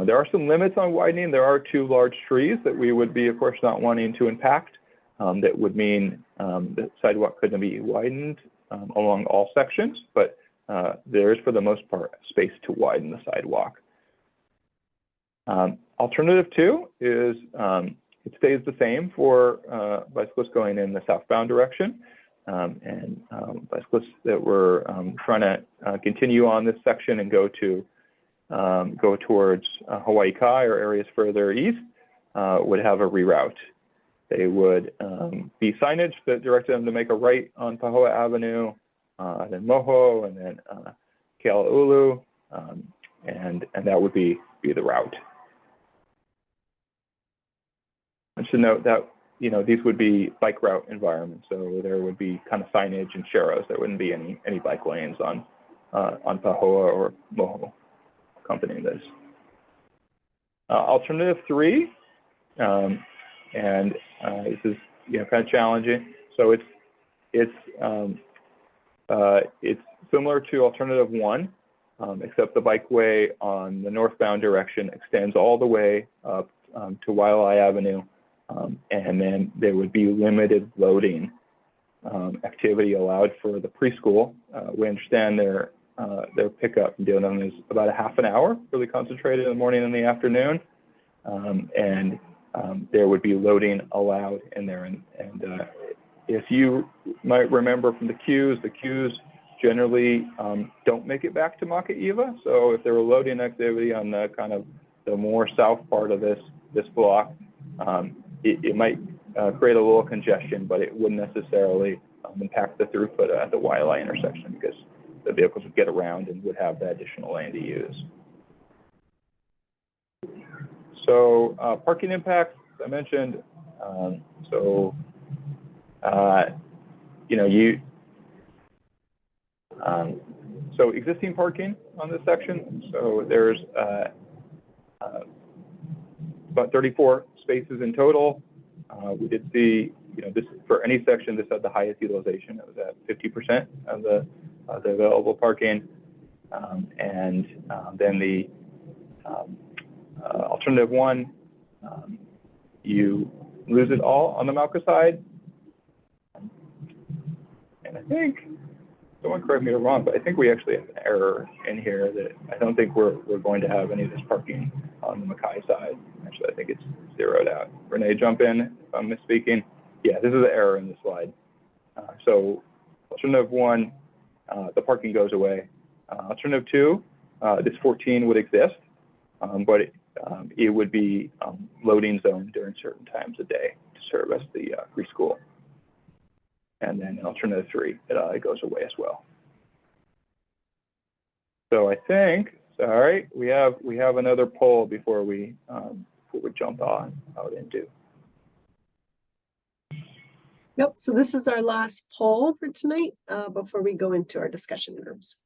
There are some limits on widening. There are 2 large trees that we would be, of course, not wanting to impact. That would mean the sidewalk couldn't be widened along all sections, but there is, for the most part, space to widen the sidewalk. Alternative 2 is it stays the same for bicyclists going in the southbound direction. Bicyclists that were trying to continue on this section and go towards Hawaii Kai or areas further east would have a reroute. They would be signage that directed them to make a right on Pahoa Avenue, then Moho, and then Kilauea, and that would be the route. I should note that these would be bike route environments, so there would be kind of signage and sharrows. There wouldn't be any bike lanes on Pahoa or Moho accompanying this. Alternative 3, and this is kind of challenging. So it's similar to alternative 1, except the bikeway on the northbound direction extends all the way up to Kilauea Avenue, and then there would be limited loading activity allowed for the preschool. We understand their pickup and doing is about a half an hour, really concentrated in the morning and the afternoon, and there would be loading allowed in there. And if you might remember from the queues generally don't make it back to Eva. So if there were loading activity on the kind of the more south part of this block, it might create a little congestion, but it wouldn't necessarily impact the throughput at the Wailea intersection because the vehicles would get around and would have that additional lane to use. So parking impacts, as I mentioned, so existing parking on this section. So there's about 34 spaces in total. We did see, this for any section, this had the highest utilization. It was at 50% of the available parking. Then the alternative 1, you lose it all on the Mauka side. And I think, someone correct me if I'm wrong, but I think we actually have an error in here that I don't think we're going to have any of this parking on the Mackay side. Actually, I think it's zeroed out. Renee, jump in if I'm misspeaking. Yeah, this is an error in the slide. So alternative 1, the parking goes away. Alternative 2, this 14 would exist, but it would be loading zone during certain times of day to service the preschool. And then alternative 3, it goes away as well. So I think, sorry, we have another poll before we jump out into. Yep, so this is our last poll for tonight before we go into our discussion rooms.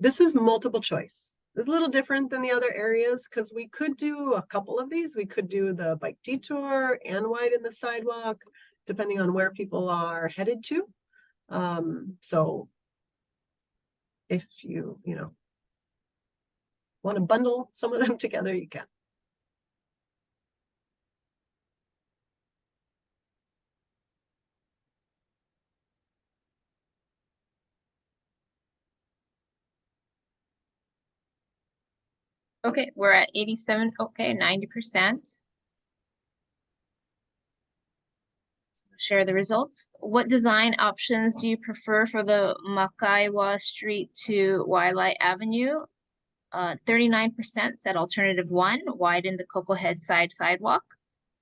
This is multiple choice. It's a little different than the other areas because we could do a couple of these. We could do the bike detour and widen the sidewalk. depending on where people are headed to. So if you want to bundle some of them together, you can. Okay, we're at 87, okay, 90%. Share the results. What design options do you prefer for the Makaiwa Street to Wailea Avenue? 39% said alternative 1, widen the Coco Head side sidewalk.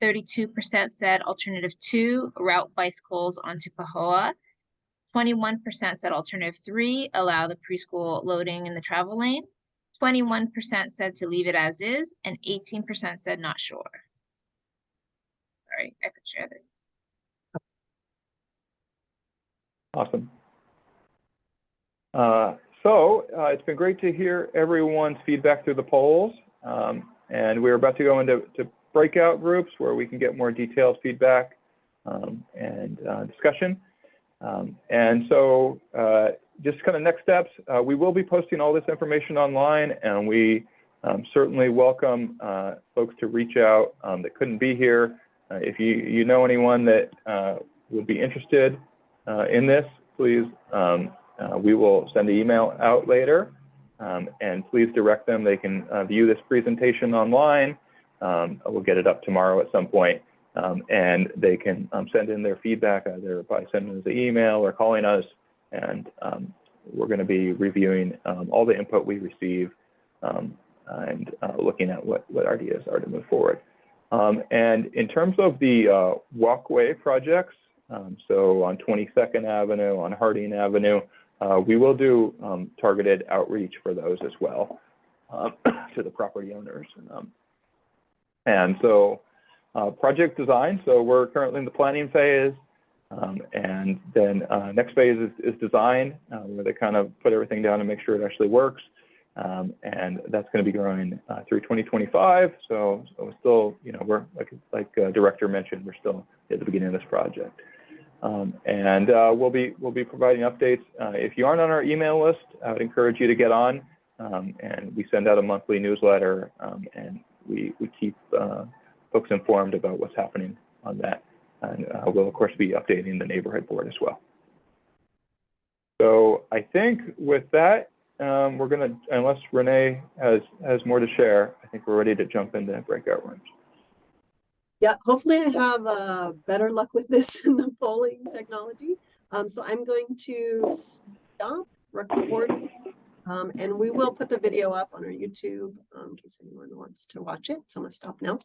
32% said alternative 2, route bicycles onto Pahoa. 21% said alternative 3, allow the preschool loading in the travel lane. 21% said to leave it as is, and 18% said not sure. Sorry, I could share this. Awesome. It's been great to hear everyone's feedback through the polls. And we're about to go into breakout groups where we can get more detailed feedback and discussion. Just kind of next steps, we will be posting all this information online, and we certainly welcome folks to reach out that couldn't be here. If you know anyone that would be interested in this, please, we will send an email out later, and please direct them. They can view this presentation online. We'll get it up tomorrow at some point, and they can send in their feedback either by sending us an email or calling us, and we're going to be reviewing all the input we receive and looking at what ideas are to move forward. And in terms of the walkway projects, so on 22nd Avenue, on Harding Avenue, we will do targeted outreach for those as well to the property owners. And so project design, so we're currently in the planning phase, and then next phase is design, where they kind of put everything down and make sure it actually works. And that's going to be growing through 2025. So we're still, we're like Director mentioned, we're still at the beginning of this project. And we'll be providing updates. If you aren't on our email list, I would encourage you to get on. And we send out a monthly newsletter, and we keep folks informed about what's happening on that. And we'll of course be updating the neighborhood board as well. So I think with that, we're gonna, unless Renee has more to share, I think we're ready to jump into breakout rooms. Yeah, hopefully I have better luck with this in the polling technology. So I'm going to stop recording, and we will put the video up on our YouTube in case anyone wants to watch it. So I'm gonna stop now.